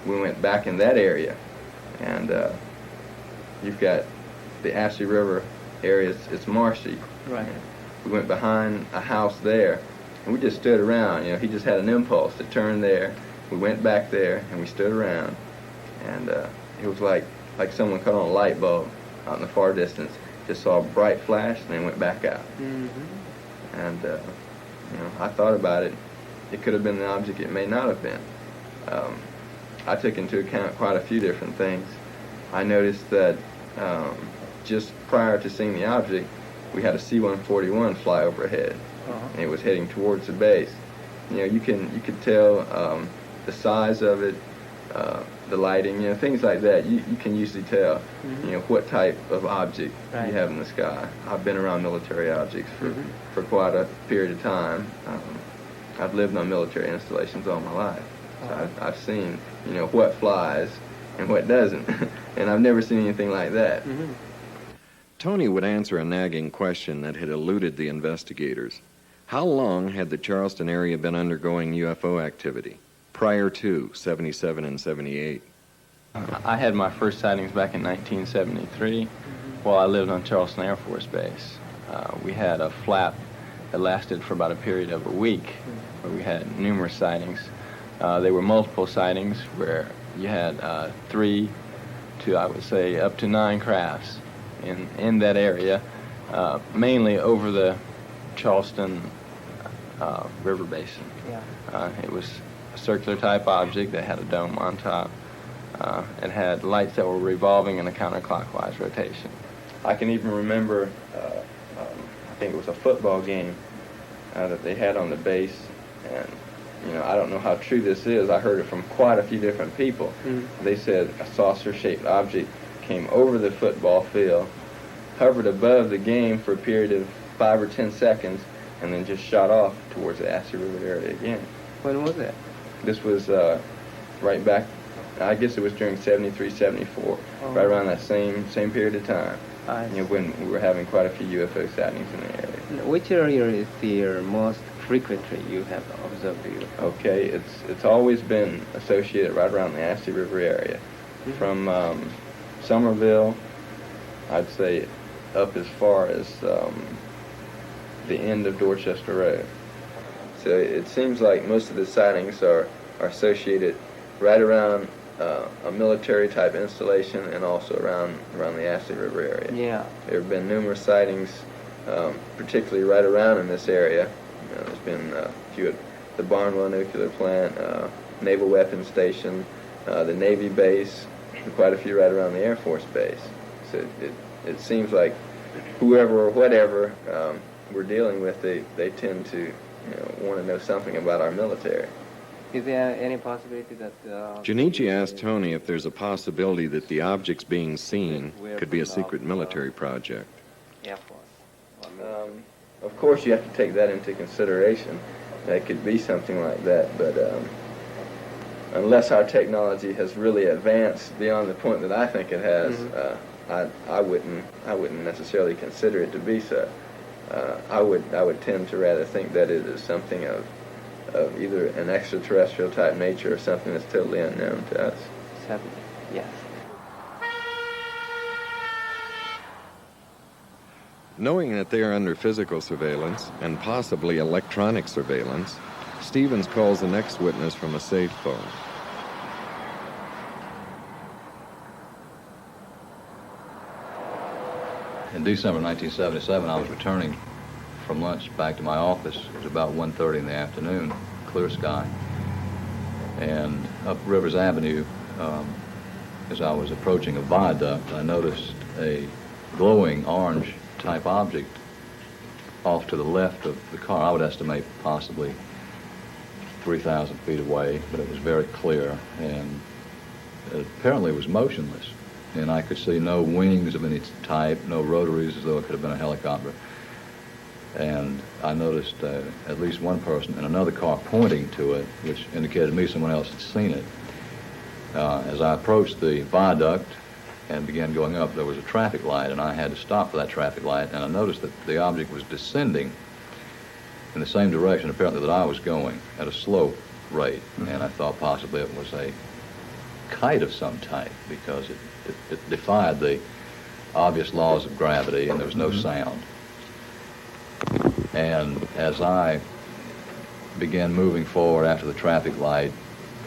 We went back in that area, and you've got the Ashley River area. It's marshy. Right. We went behind a house there, and we just stood around. You know, he just had an impulse to turn there. We went back there, and we stood around, and it was like someone cut on a light bulb out in the far distance. Just saw a bright flash, and then went back out. And you know, I thought about it. It could have been the object. It may not have been. I took into account quite a few different things. I noticed that just prior to seeing the object, we had a C-141 fly overhead, and it was heading towards the base. You know, you could tell the size of it, the lighting, you know, things like that. You can usually tell, you know, what type of object you have in the sky. I've been around military objects for quite a period of time. I've lived on military installations all my life. So I've seen, you know, what flies and what doesn't, and I've never seen anything like that. Tony would answer a nagging question that had eluded the investigators. How long had the Charleston area been undergoing UFO activity prior to 77 and 78? I had my first sightings back in 1973 while I lived on Charleston Air Force Base. We had a flap that lasted for about a period of a week where we had numerous sightings. They were multiple sightings where you had 3 to, I would say, up to 9 crafts in that area, mainly over the Charleston River Basin. It was a circular type object that had a dome on top. It had lights that were revolving in a counterclockwise rotation. I can even remember, I think it was a football game that they had on the base, and you know, I don't know how true this is. I heard it from quite a few different people. They said a saucer-shaped object came over the football field, hovered above the game for a period of 5 or 10 seconds, and then just shot off towards the Ashley River area again. When was that? This was right back, I guess it was during 73, 74, right around that same period of time. You know, when we were having quite a few UFO sightings in the area. Which area is the most frequently you have observed the UFO? Okay, it's always been associated right around the Ashley River area. From Somerville, I'd say up as far as the end of Dorchester Road. So it seems like most of the sightings are associated right around a military type installation and also around the Ashley River area. Yeah. There have been numerous sightings, particularly right around in this area. You know, there's been a few at the Barnwell Nuclear Plant, Naval Weapons Station, the Navy base, and quite a few right around the Air Force Base. So it seems like whoever or whatever we're dealing with, they tend to want to know something about our military. Is there any possibility that... Junichi asked Tony if there's a possibility that the objects being seen could be a secret military project. Air Force. Of course, you have to take that into consideration. It could be something like that, but unless our technology has really advanced beyond the point that I think it has, I wouldn't necessarily consider it to be so. I would tend to rather think that it is something of either an extraterrestrial type nature or something that's totally unknown to us. Certainly, yes. Knowing that they are under physical surveillance and possibly electronic surveillance, Stevens calls the next witness from a safe phone. In December 1977, I was returning from lunch back to my office. It was about 1:30 in the afternoon, clear sky. And up Rivers Avenue, as I was approaching a viaduct, I noticed a glowing orange type object off to the left of the car. I would estimate possibly 3,000 feet away, but it was very clear, and it apparently was motionless. And I could see no wings of any type, no rotaries, as though it could have been a helicopter. And I noticed at least one person in another car pointing to it, which indicated to me someone else had seen it. As I approached the viaduct and began going up, there was a traffic light, and I had to stop for that traffic light, and I noticed that the object was descending in the same direction, apparently, that I was going, at a slow rate. And I thought possibly it was a kite of some type, because it defied the obvious laws of gravity, and there was no sound. And as I began moving forward after the traffic light,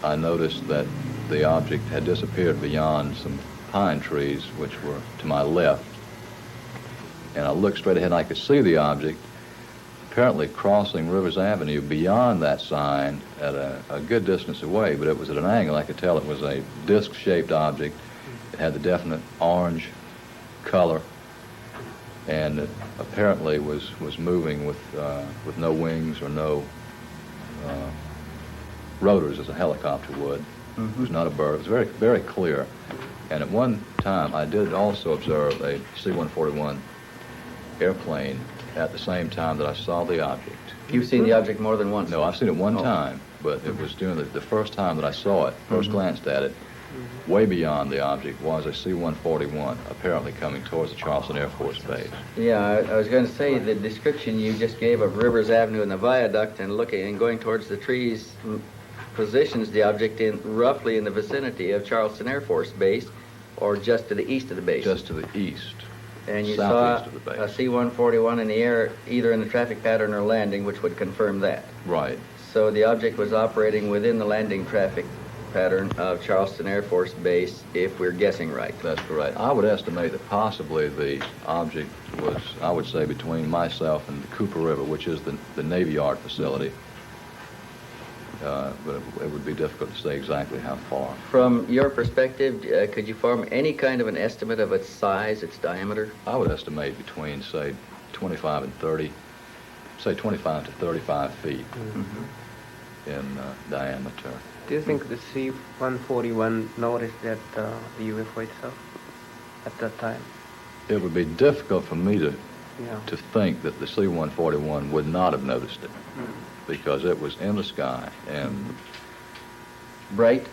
I noticed that the object had disappeared beyond some pine trees, which were to my left. And I looked straight ahead, and I could see the object apparently crossing Rivers Avenue beyond that sign at a good distance away, but it was at an angle. I could tell it was a disc-shaped object. It had the definite orange color, and it apparently was moving with no wings or no rotors as a helicopter would. It was not a bird. It was very, very clear. And at one time, I did also observe a C-141 airplane at the same time that I saw the object. You've seen the object more than once? No, I've seen it one time, but it was during the first time that I saw it, first glanced at it. Way beyond the object was a C-141, apparently coming towards the Charleston Air Force Base. Yeah, I was going to say the description you just gave of Rivers Avenue and the viaduct and looking and going towards the trees positions the object roughly in the vicinity of Charleston Air Force Base, or just to the east of the base. Just to the east. And you saw southeast of the base. a C-141 in the air, either in the traffic pattern or landing, which would confirm that. Right. So the object was operating within the landing traffic pattern of Charleston Air Force Base, if we're guessing right. That's correct. I would estimate that possibly the object was, I would say, between myself and the Cooper River, which is the Navy Yard facility. But it would be difficult to say exactly how far. From your perspective, could you form any kind of an estimate of its size, its diameter? I would estimate between, say, 25 and 30, say 25 to 35 feet in diameter. Do you think the C-141 noticed that the UFO itself at that time? It would be difficult for me to Yeah. think that the C-141 would not have noticed it, because it was in the sky and bright.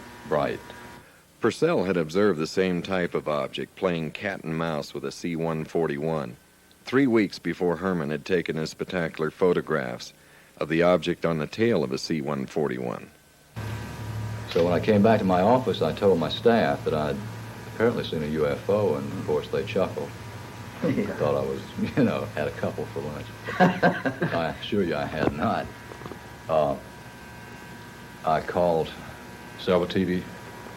Purcell had observed the same type of object playing cat and mouse with a C-141 3 weeks before Herman had taken his spectacular photographs of the object on the tail of a C-141. So when I came back to my office, I told my staff that I'd apparently seen a UFO, and of course they chuckled. I thought I was, had a couple for lunch. I assure you I had not. I called several TV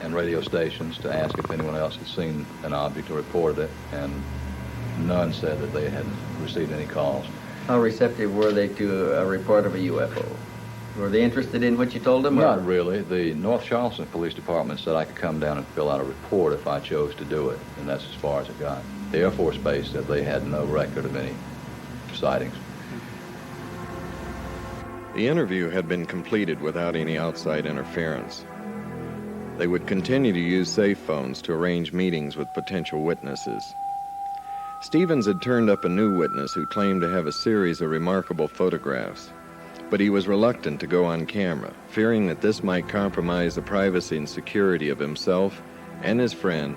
and radio stations to ask if anyone else had seen an object or reported it, and none said that they had received any calls. How receptive were they to a report of a UFO? Were they interested in what you told them? Not really. The North Charleston Police Department said I could come down and fill out a report if I chose to do it, and that's as far as it got. The Air Force Base said they had no record of any sightings. The interview had been completed without any outside interference. They would continue to use safe phones to arrange meetings with potential witnesses. Stevens had turned up a new witness who claimed to have a series of remarkable photographs, but he was reluctant to go on camera, fearing that this might compromise the privacy and security of himself and his friend,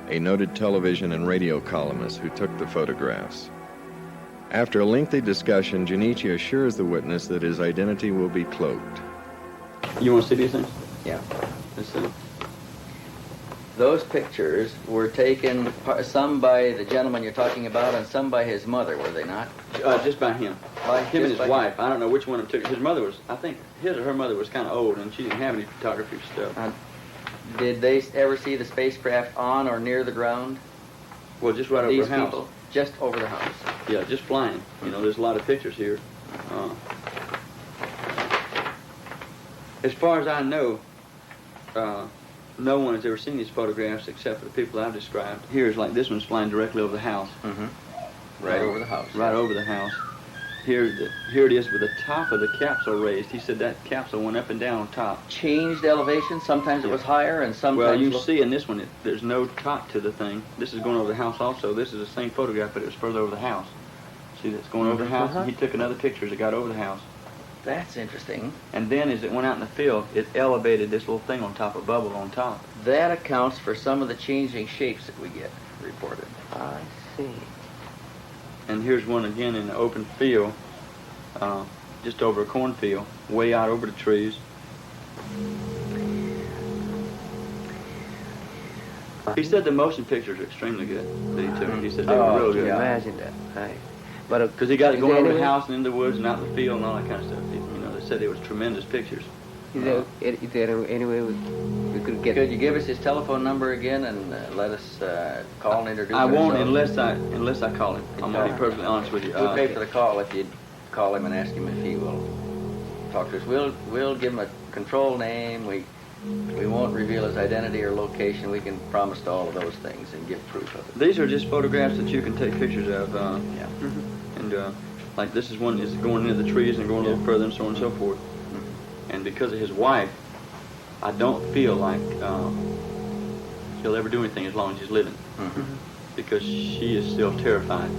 a noted television and radio columnist who took the photographs. After a lengthy discussion, Junichi assures the witness that his identity will be cloaked. You want to see these things? Yeah. Let's see. Those pictures were taken, some by the gentleman you're talking about and some by his mother, were they not? Just by him. By him and just his by wife. I don't know which one of them took. His mother was, I think, his or her mother was kind of old, and she didn't have any photography stuff. Did they ever see the spacecraft on or near the ground? Well, just right over These the house. people, just over the house. Yeah, just flying. You know, there's a lot of pictures here. As far as I know, no one has ever seen these photographs except for the people I've described. Here's like this one's flying directly over the house. Right over the house. Right over the house. Here it is with the top of the capsule raised. He said that capsule went up and down on top. Changed elevation. Sometimes it was higher and sometimes... Well, you see in this one, there's no top to the thing. This is going over the house also. This is the same photograph, but it was further over the house. See, that's going over the house, and he took another picture as it got over the house. That's interesting. And then as it went out in the field, it elevated this little thing on top, a bubble on top. That accounts for some of the changing shapes that we get reported. I see. And here's one again in the open field, just over a cornfield, way out over the trees. He said the motion pictures are extremely good that he took. He said they were real good. Imagine that. Right. But because he got it going over the anyway? house and in the woods and out in the field and all that kind of stuff. You know, they said they was tremendous pictures. Is there any way we could get... Could you give us his telephone number again and let us call and introduce I won't ourselves? unless I call him. I'm going to be perfectly honest with you. We'll pay for the call if you call him and ask him if he will talk to us. We'll give him a control name. We won't reveal his identity or location. We can promise to all of those things and give proof of it. These are just photographs that you can take pictures of. Yeah. And like this is one is going into the trees and going a little further and so on and so forth. And because of his wife, I don't feel like he'll ever do anything as long as he's living. Because she is still terrified.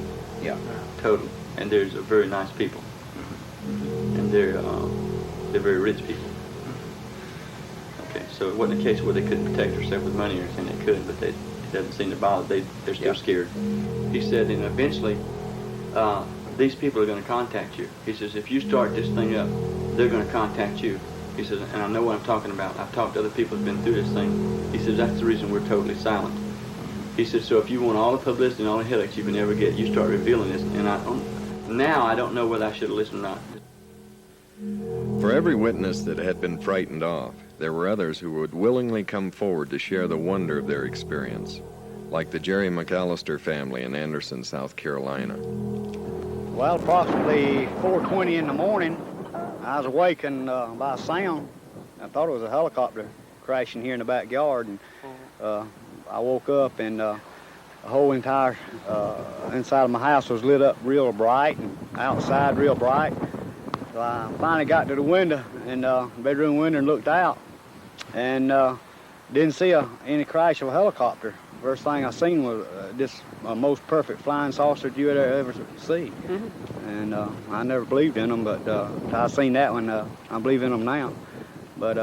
Yeah. Totally. And there's a very nice people. And they're very rich people. Okay, so it wasn't a case where they couldn't protect herself with money or anything. They could, but it doesn't seem to bother. They're still scared. He said, and eventually, these people are going to contact you. He says, if you start this thing up, they're going to contact you. He says, and I know what I'm talking about. I've talked to other people who've been through this thing. He says, that's the reason we're totally silent. He says, so if you want all the publicity and all the headaches you can ever get, you start revealing this. And now I don't know whether I should have listened or not. For every witness that had been frightened off, there were others who would willingly come forward to share the wonder of their experience, like the Jerry McAllister family in Anderson, South Carolina. Well, approximately 4:20 in the morning, I was awakened by a sound. I thought it was a helicopter crashing here in the backyard, and I woke up and the whole entire inside of my house was lit up real bright and outside real bright. So I finally got to the window, and bedroom window, and looked out, and didn't see any crash of a helicopter. First thing I seen was this most perfect flying saucer that you would ever see. And I never believed in them, but I seen that one, I believe in them now. But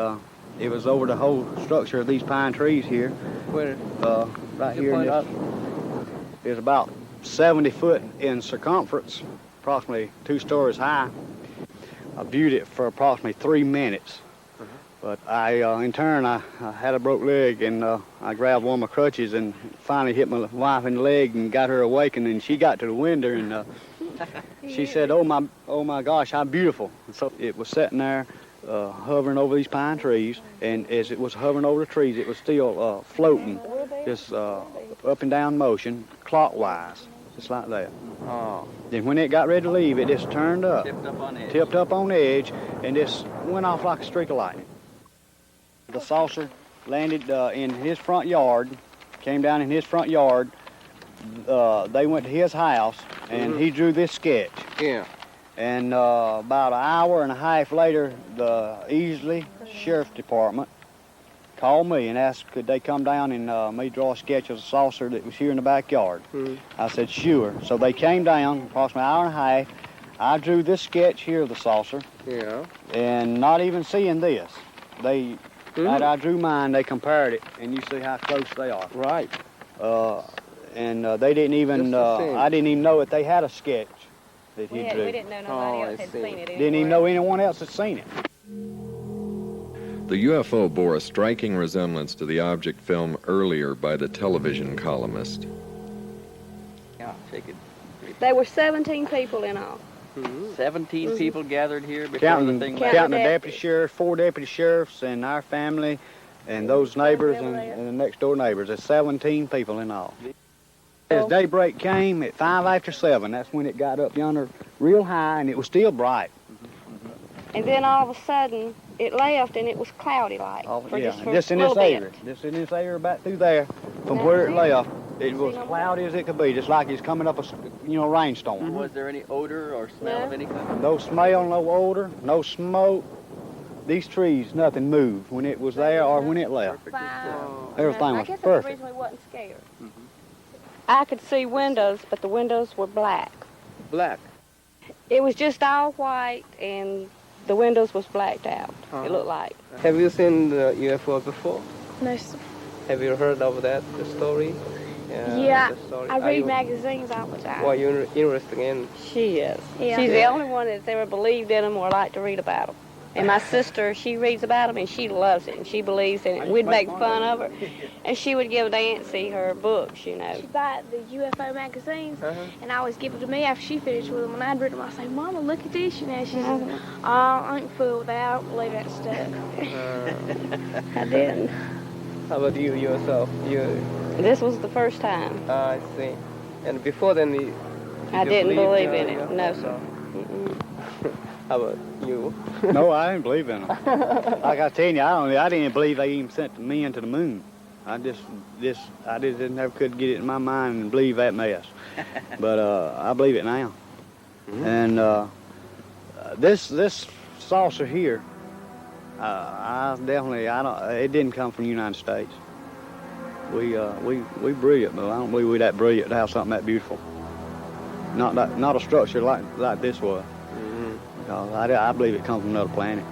it was over the whole structure of these pine trees here. Where? Right here. It was about 70 foot in circumference, approximately 2 stories high. I viewed it for approximately 3 minutes. But in turn, I had a broke leg, and I grabbed one of my crutches and finally hit my wife in the leg and got her awakened, and she got to the window, and she said, oh my gosh, how beautiful. And so it was sitting there hovering over these pine trees, and as it was hovering over the trees, it was still floating, just up and down motion, clockwise, just like that. Then when it got ready to leave, it just turned up, tipped up on edge, and just went off like a streak of lightning. The saucer landed in his front yard, came down in his front yard. They went to his house, and he drew this sketch. Yeah. And about an hour and a half later, the Easley Sheriff's Department called me and asked could they come down and me draw a sketch of the saucer that was here in the backyard. I said, sure. So they came down, approximately an hour and a half. I drew this sketch here of the saucer. Yeah. And not even seeing this, after I drew mine, they compared it, and you see how close they are. Right. And they didn't even, I didn't even know that they had a sketch that he drew. We didn't know nobody else had seen it. Didn't even know anyone else had seen it. The UFO bore a striking resemblance to the object filmed earlier by the television columnist. Yeah, shake it. There were 17 people in all. 17 people gathered here before Counting, the thing counting the landed. deputy sheriff, 4 deputy sheriffs, and our family, and those neighbors and the next door neighbors. There's 17 people in all. As daybreak came at 5 after 7, that's when it got up yonder real high, and it was still bright. And then all of a sudden, it left and it was cloudy like. For Yeah, for just a in this little bit. area, just in this area about through there, from where it left, it was cloudy as it could be, just like it's coming up a, rainstorm. Was there any odor or smell of any kind? No smell, no odor, no smoke. These trees, nothing moved when it was there or when it left. Everything I was guess I perfect. originally wasn't scared. I could see windows, but the windows were black. Black. It was just all white, and the windows was blacked out. It looked like. Have you seen the UFO before? No, sir. Have you heard of that, the story? Yeah, the story. I Are read you- magazines all the time. Were you interested in? She is. Yeah. She's the only one that's ever believed in them or liked to read about them. And my sister, she reads about them and she loves it and she believes in it. We'd make fun of her, and she would give Nancy her books, She'd buy the UFO magazines, and I always give them to me after she finished with them. And I'd read them, I'd say, Mama, look at this. She says, oh, I ain't fooled with that. I don't believe that stuff. I didn't. How about you yourself? This was the first time. I see. And before then, I you didn't believe in UFO? it. No, sir. How about you? No, I didn't believe in them. Like I tell you, I didn't believe they even sent men to the moon. I just never could get it in my mind and believe that mess. But I believe it now. And this saucer here, it didn't come from the United States. We brilliant, but I don't believe we're that brilliant to have something that beautiful. Not a structure like this was. I believe it comes from another planet.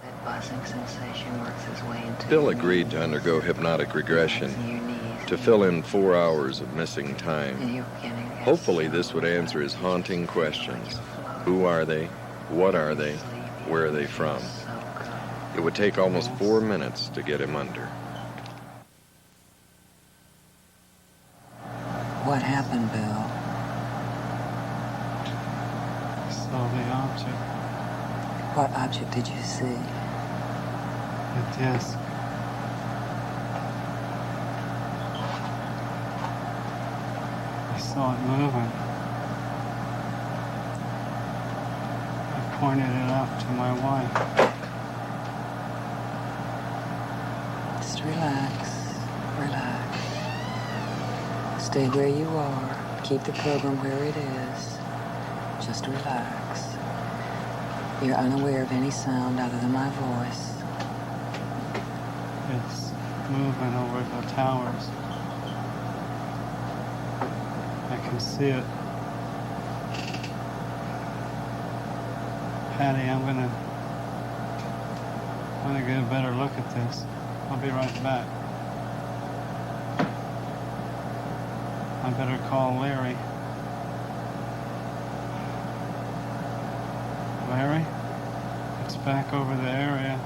That buzzing sensation works its way into Bill agreed to undergo hypnotic regression to fill in 4 hours of missing time. Hopefully this would answer his haunting questions. Who are they? What are they? Where are they from? It would take almost 4 minutes to get him under. What happened, Bill? I saw the object, What object did you see? the disc. I saw it moving. I pointed it out to my wife. Just relax, relax. Stay where you are. Keep the program where it is. Just relax. You're unaware of any sound other than my voice. It's moving over the towers. I can see it. Patty, I'm gonna get a better look at this. I'll be right back. I better call Larry. Larry? It's back over the area.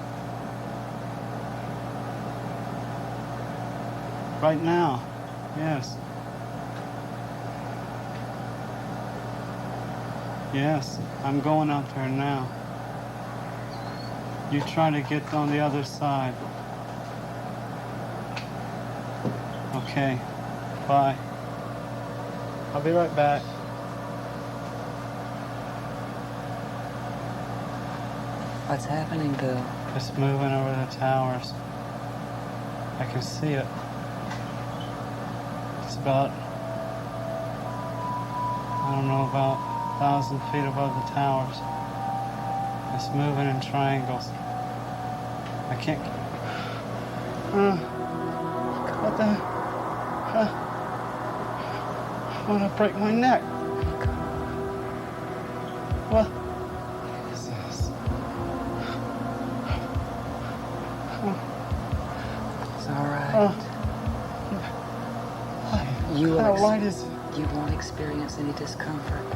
Right now, yes. Yes, I'm going out there now. You try to get on the other side. Okay, bye. I'll be right back. What's happening, Bill? It's moving over the towers. I can see it. It's about, I don't know, about 1,000 feet above the towers. It's moving in triangles. I can't. What the? I'm gonna break my neck. What is this? It's all right. What kind of light is? You won't experience any discomfort.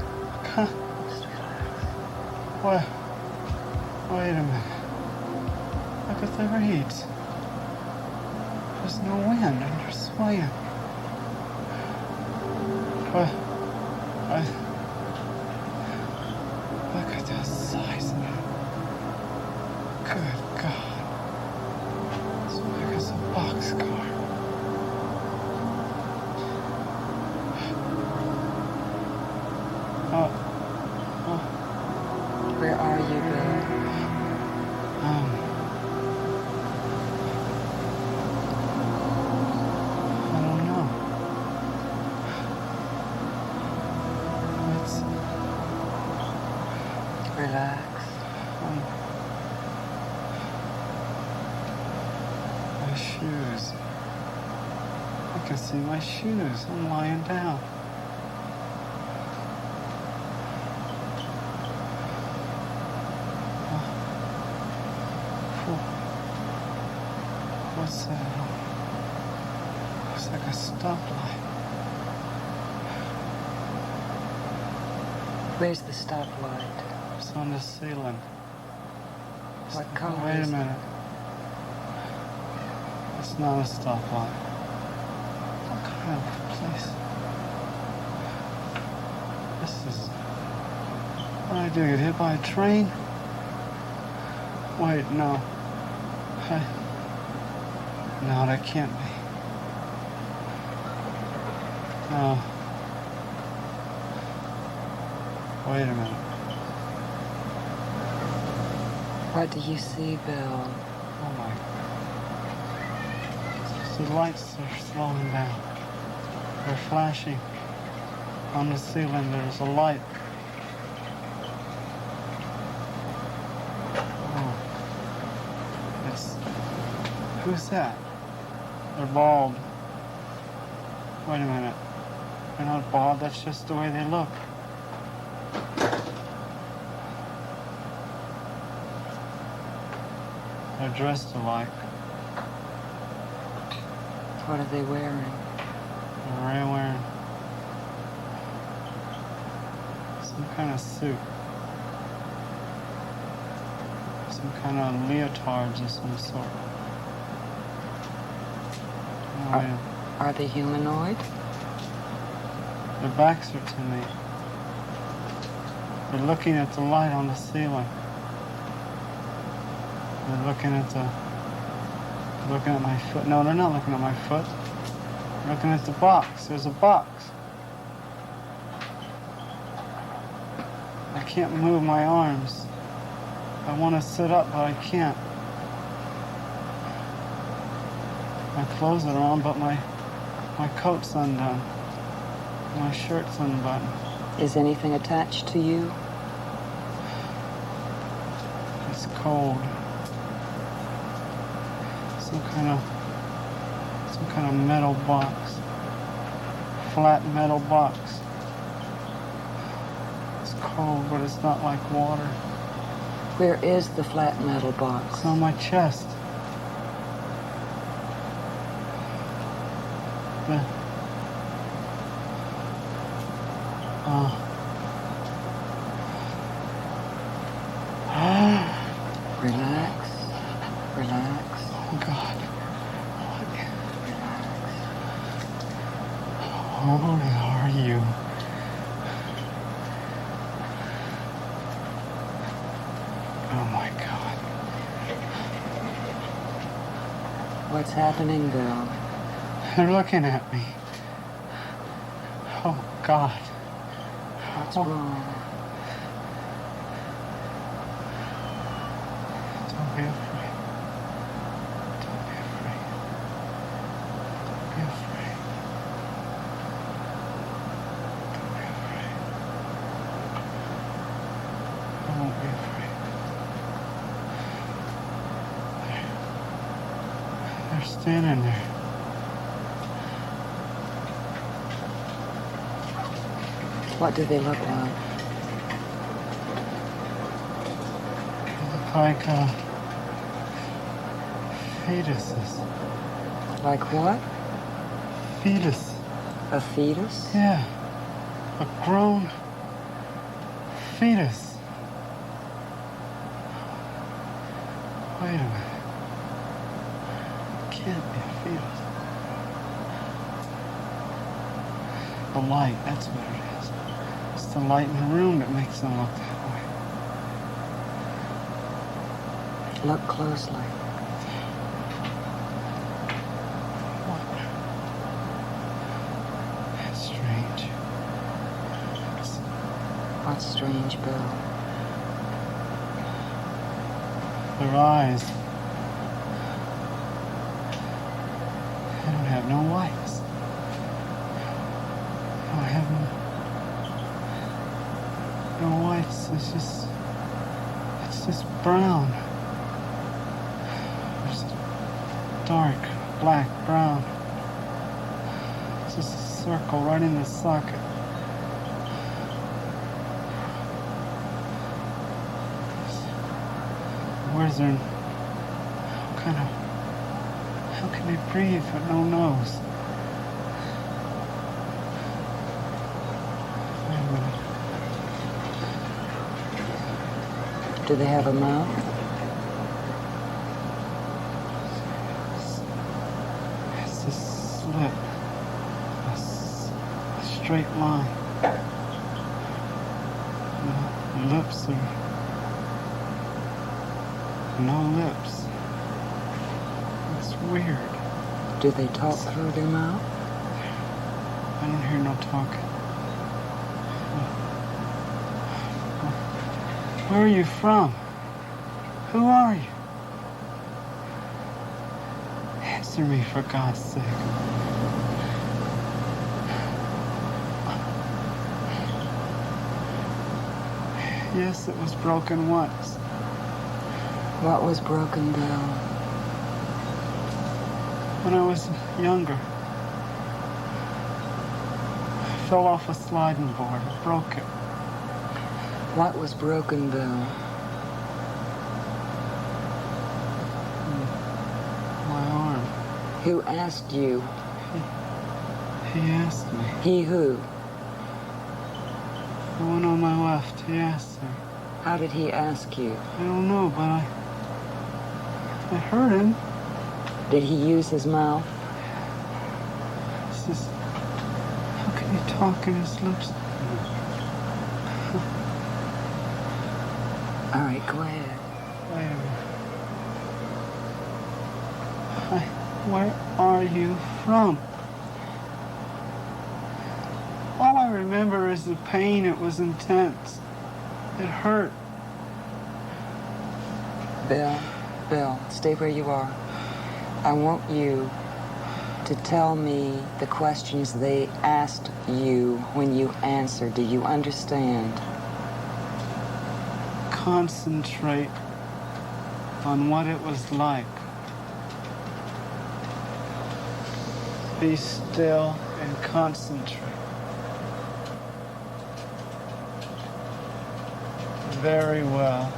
Huh? Just relax. What? Wait a minute. Look at the reeds. There's no wind and they're swaying. What? Look at the size of it. Good God. It's big as a boxcar. Where are you, Bill? I don't know. Relax. My shoes. I can see my shoes. I'm lying down. What's that? Looks like a stoplight. Where's the stoplight? It's on the ceiling. What color Wait a is it? minute. It's not a stoplight. What kind of place? This is... What did I do? Get hit by a train? Wait, no. No, that can't be. No. Wait a minute. What do you see, Bill? Oh my. The lights are slowing down. They're flashing. On the ceiling, there's a light. Oh. Who's that? They're bald. Wait a minute. They're not bald, that's just the way they look. They're dressed alike. What are they wearing? They're wearing some kind of suit. Some kind of leotards of some sort. Are they humanoid? Their backs are to me. They're looking at the light on the ceiling. They're looking at my foot. No, they're not looking at my foot. They're looking at the box. There's a box. I can't move my arms. I want to sit up, but I can't. My clothes are on, but my coat's undone. My shirt's unbuttoned. Is anything attached to you? It's cold. Some kind of metal box. Flat metal box. It's cold, but it's not like water. Where is the flat metal box? It's on my chest. Relax. Relax. Oh, God. Relax. Who are you? Oh, my God. What's happening, Bill? They're looking at me. Oh, God. What's wrong? Don't be afraid. Don't be afraid. Don't be afraid. Don't be afraid. I won't be afraid. They're standing there. What do they look like? They look like fetuses. Like what? Fetus. A fetus? Yeah. A grown fetus. Wait a minute. It can't be a fetus. The light, that's what it is. It's the light in the room that makes them look that way. Look closely. That's strange. What's strange, Bill? Their eyes. They don't have no whites. They don't have no whites. It's just brown. It's dark, black, brown. It's just a circle right in the socket. Where's their, how can they breathe with no nose? Wait a minute. Do they have a mouth? It's a slit, a straight line. The lips are no lips. It's weird. Do they talk through their mouth? I don't hear no talking. Where are you from? Who are you? Answer me, for God's sake. Yes, it was broken once. What was broken, Bill? When I was younger, I fell off a sliding board. I broke it. What was broken, Bill? My arm. Who asked you? He asked me. He who? The one on my left, he asked her. How did he ask you? I don't know, but I heard him. Did he use his mouth? It's just, how can you talk in his lips? All right, go ahead. Wait a minute. Where are you from? All I remember is the pain. It was intense. It hurt. Bill, stay where you are. I want you to tell me the questions they asked you when you answered. Do you understand? Concentrate on what it was like. Be still and concentrate. Very well.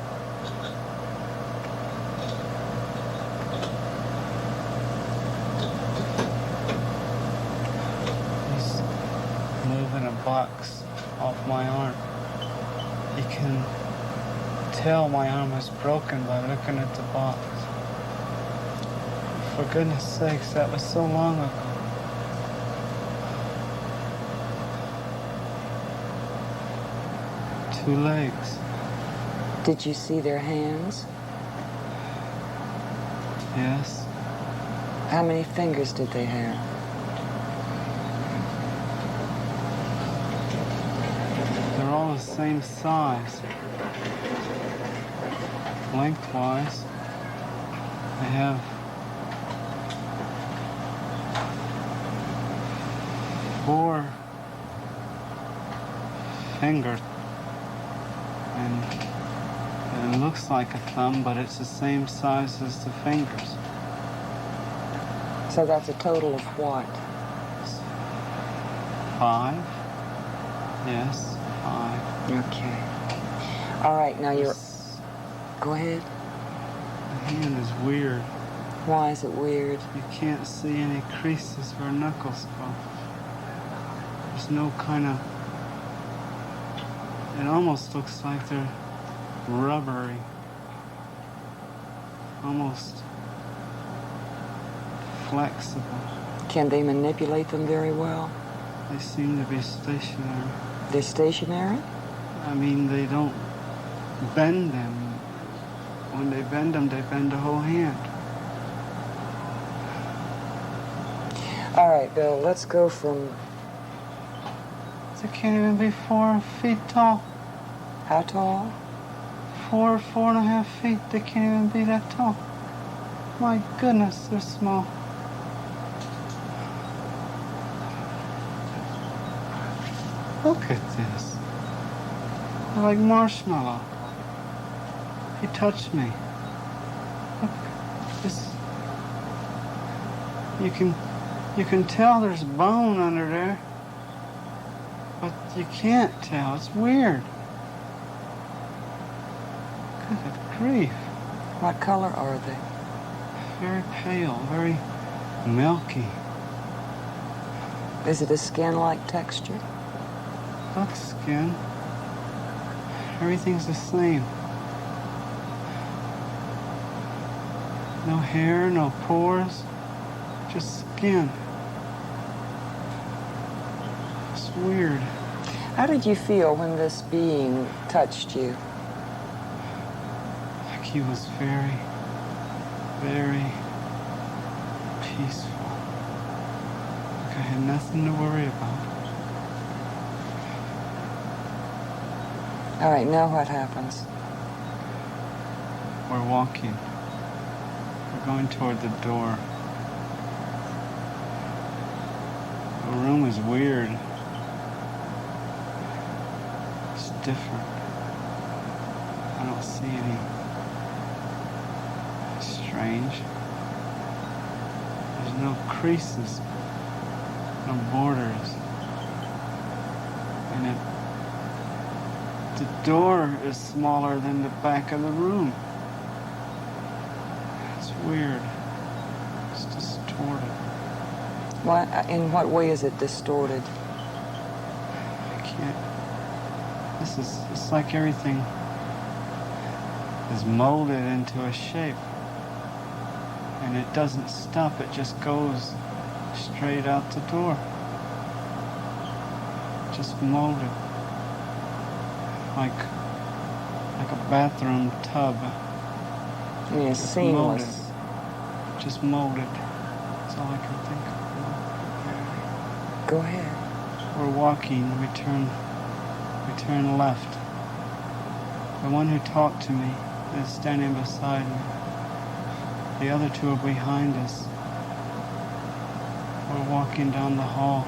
He's moving a box off my arm. He can tell my arm is broken by looking at the box. For goodness sakes, that was so long ago. Two legs. Did you see their hands? Yes. How many fingers did they have? They're all the same size. Lengthwise, they have 4 fingers. And it looks like a thumb, but it's the same size as the fingers. So that's a total of what? 5? Yes, 5. Okay. All right, now you're... Go ahead. The hand is weird. Why is it weird? You can't see any creases where knuckles go. There's no kind of It almost looks like they're rubbery. Almost flexible. Can they manipulate them very well? They seem to be stationary. They're stationary? I mean, they don't bend them. When they bend them, they bend the whole hand. All right, Bill, let's go from... They can't even be 4 feet tall. How tall? 4.5 feet. They can't even be that tall. My goodness, they're small. Look at this. They're like marshmallow. He touched me. Look, this. You can tell there's bone under there, but you can't tell. It's weird. Good grief. What color are they? Very pale, very milky. Is it a skin-like texture? Duck skin. Everything's the same. No hair, no pores, just skin. It's weird. How did you feel when this being touched you? Like he was very, very peaceful. Like I had nothing to worry about. All right, now what happens? We're walking. We're going toward the door. The room is weird. It's different. I don't see any strange. There's no creases, no borders. And the door is smaller than the back of the room. It's weird. It's distorted. In what way is it distorted? I can't. It's like everything is molded into a shape. And it doesn't stop, it just goes straight out the door. Just molded. Like a bathroom tub. Yeah, seamless. Just molded. That's all I can think of. Go ahead. We're walking, we turn left. The one who talked to me is standing beside me. The other two are behind us. We're walking down the hall.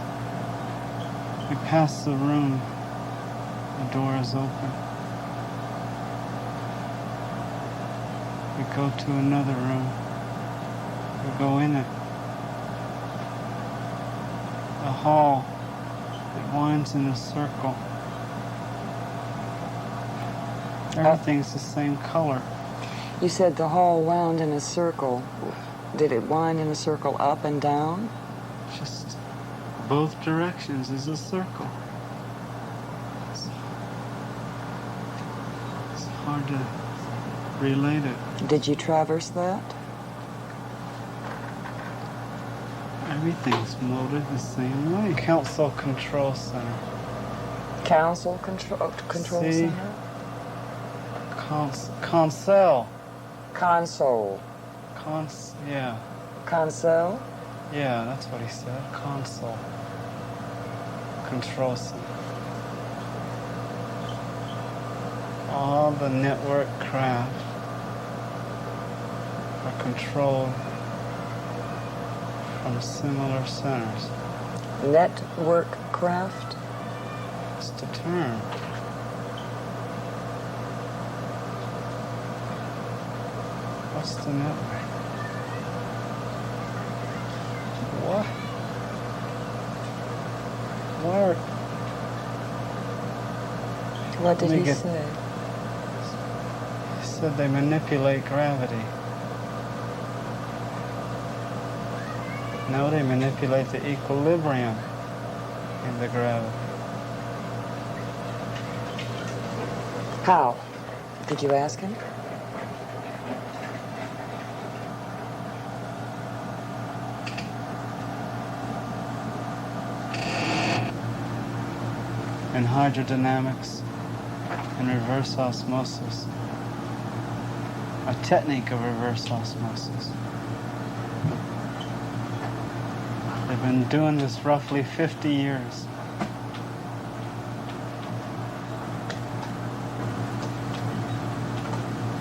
We pass the room. The door is open. We go to another room. We go in it. The hall, it winds in a circle. Everything's the same color. You said the hall wound in a circle. Did it wind in a circle up and down? Just both directions is a circle. It's hard to relate it. Did you traverse that? Everything's molded the same way. Council Control Center. Council Control See? Center? Console. Console. Yeah. Console? Yeah, that's what he said. Console. Control Center. All the network craft are controlled from similar centers. Network craft? It's the term. What's the network? What? Where? What did he say? He said they manipulate gravity. No, they manipulate the equilibrium in the gravity. How? Did you ask him? In hydrodynamics and reverse osmosis. A technique of reverse osmosis. They've been doing this roughly 50 years.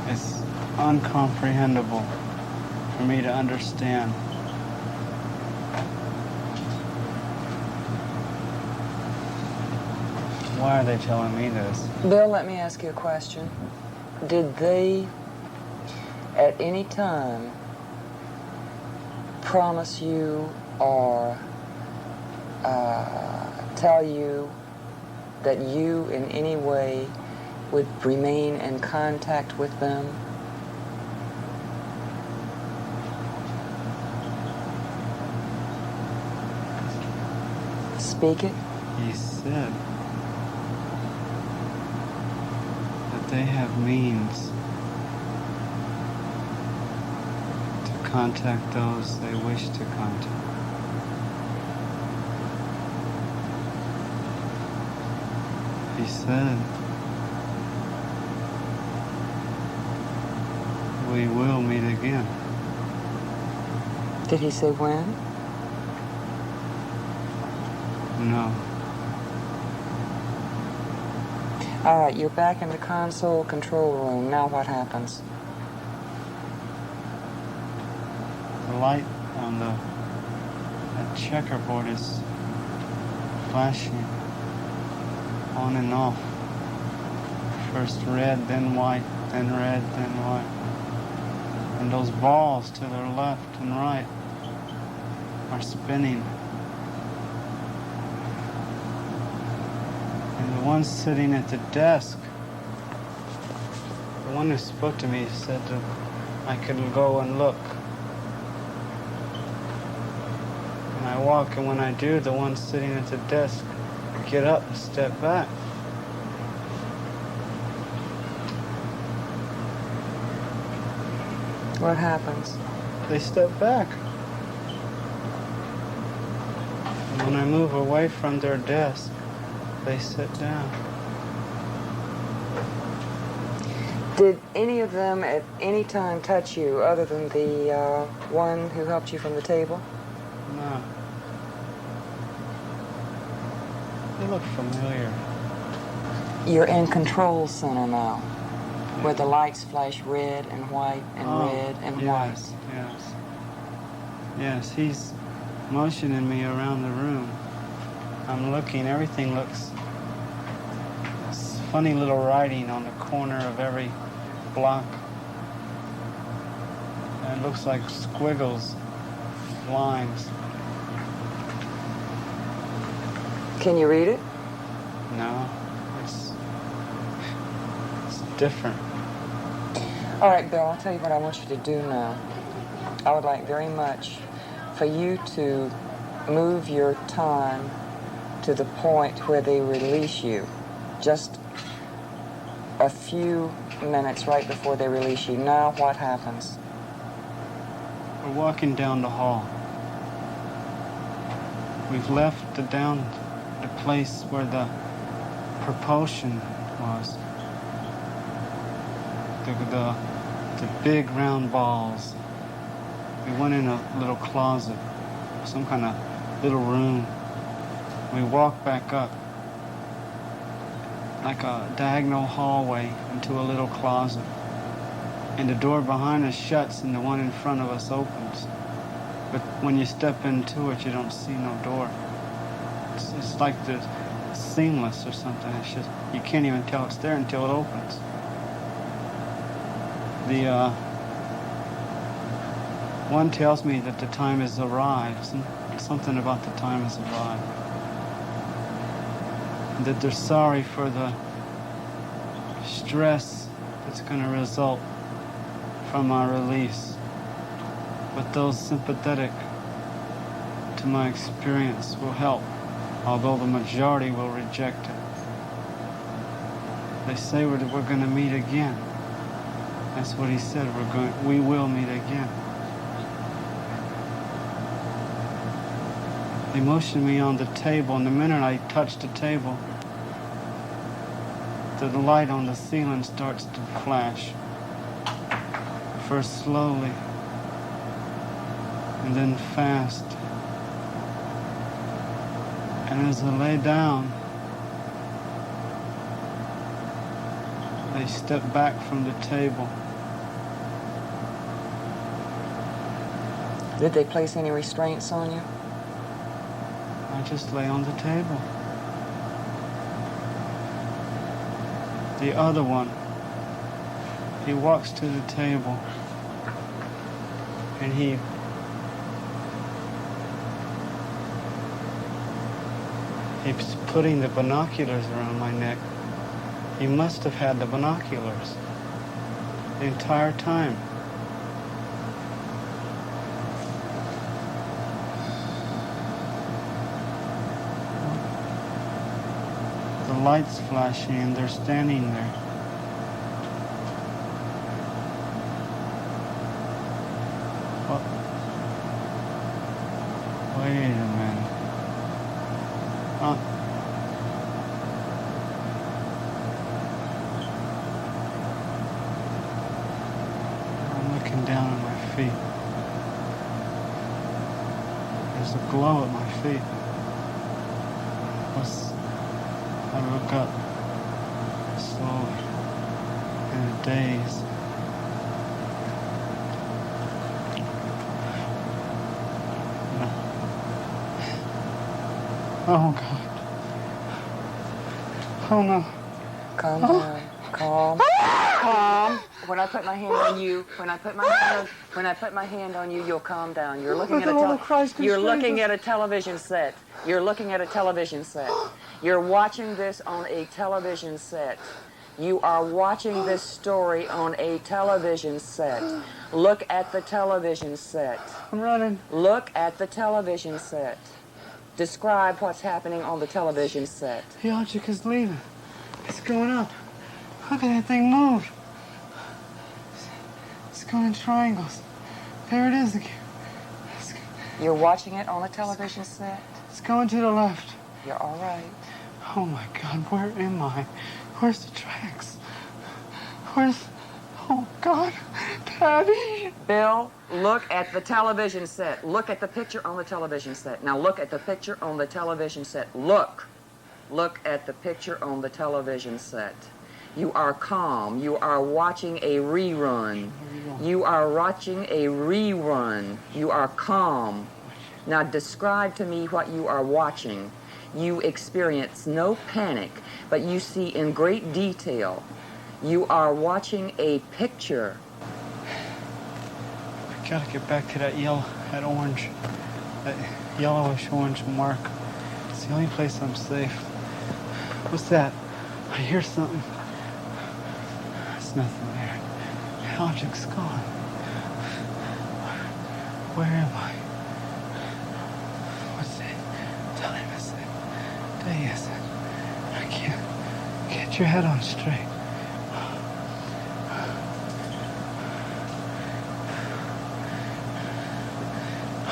It's uncomprehendable for me to understand. Why are they telling me this? Bill, let me ask you a question. Did they, at any time, promise you or tell you that you in any way would remain in contact with them? Speak it. He said that they have means to contact those they wish to contact. He said, we will meet again. Did he say when? No. All right, you're back in the console control room. Now what happens? The light on that checkerboard is flashing on and off. First red, then white, then red, then white. And those balls to their left and right are spinning. And the one sitting at the desk, the one who spoke to me said that I could go and look. And I walk, and when I do, the one sitting at the desk get up and step back. What happens? They step back. And when I move away from their desk, they sit down. Did any of them at any time touch you other than the one who helped you from the table? No. They look familiar. You're in control center now, where the lights flash red and white and red and white. Yes. Yes, he's motioning me around the room. I'm looking, everything looks funny little writing on the corner of every block. And it looks like squiggles, lines. Can you read it? No, it's different. All right, Bill, I'll tell you what I want you to do now. I would like very much for you to move your time to the point where they release you. Just a few minutes right before they release you. Now what happens? We're walking down the hall. We've left the place where the propulsion was. The big round balls. We went in a little closet, some kind of little room. We walked back up, like a diagonal hallway into a little closet. And the door behind us shuts and the one in front of us opens. But when you step into it, you don't see no door. It's like it's seamless or something. It's just, you can't even tell it's there until it opens. The one tells me that the time has arrived, something about the time has arrived. And that they're sorry for the stress that's going to result from our release. But those sympathetic to my experience will help, although the majority will reject it. They say we're going to meet again. That's what he said. We will meet again. They motioned me on the table, and the minute I touched the table, the light on the ceiling starts to flash. First slowly, and then fast. And as I lay down, they step back from the table. Did they place any restraints on you? I just lay on the table. The other one, he walks to the table and he's putting the binoculars around my neck. He must have had the binoculars the entire time. The lights flashing and they're standing there. What? Wait a minute. I'm looking down at my feet. There's a glow at my feet. I look up slowly in a daze. Oh, God. Oh, no. Calm down. Calm. Calm. When I put my hand on you, when I put my hand on you, you'll calm down. You're looking at a television set. You're looking at a television set. You're watching this on a television set. You are watching this story on a television set. Look at the television set. I'm running. Look at the television set. Describe what's happening on the television set. The object is leaving. It's going up. Look at that thing move. It's going in triangles. There it is again. You're watching it on a television set? It's going to the left. You're all right. Oh, my God, where am I? Where's the tracks? Oh, God, Daddy. Bill, look at the television set. Look at the picture on the television set. Now look at the picture on the television set. Look at the picture on the television set. You are calm. You are watching a rerun. You are watching a rerun. You are calm. Now describe to me what you are watching. You experience no panic, but you see in great detail. You are watching a picture. I gotta get back to that orange, that yellowish-orange mark. It's the only place I'm safe. What's that? I hear something. There's nothing there. The object's gone. Where am I? What's it? Time is it? Day is it? I can't get your head on straight.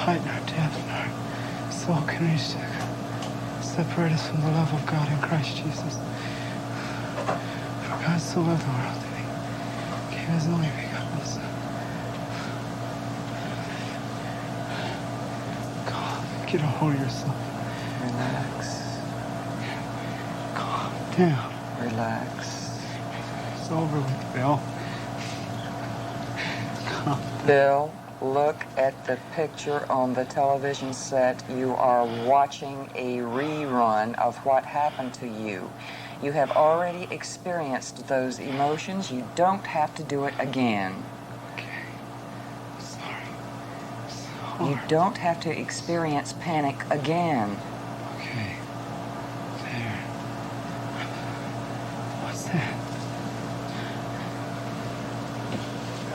Height nor depth nor soul can reach to separate us from the love of God in Christ Jesus. For God so loved the world that he gave his only begotten Son. God, get a hold of yourself. Relax. Calm down. Relax. It's over with, Bill. Calm down. Bill, look at the picture on the television set. You are watching a rerun of what happened to you. You have already experienced those emotions. You don't have to do it again. Okay. Sorry. You don't have to experience panic again. Okay. There. What's that?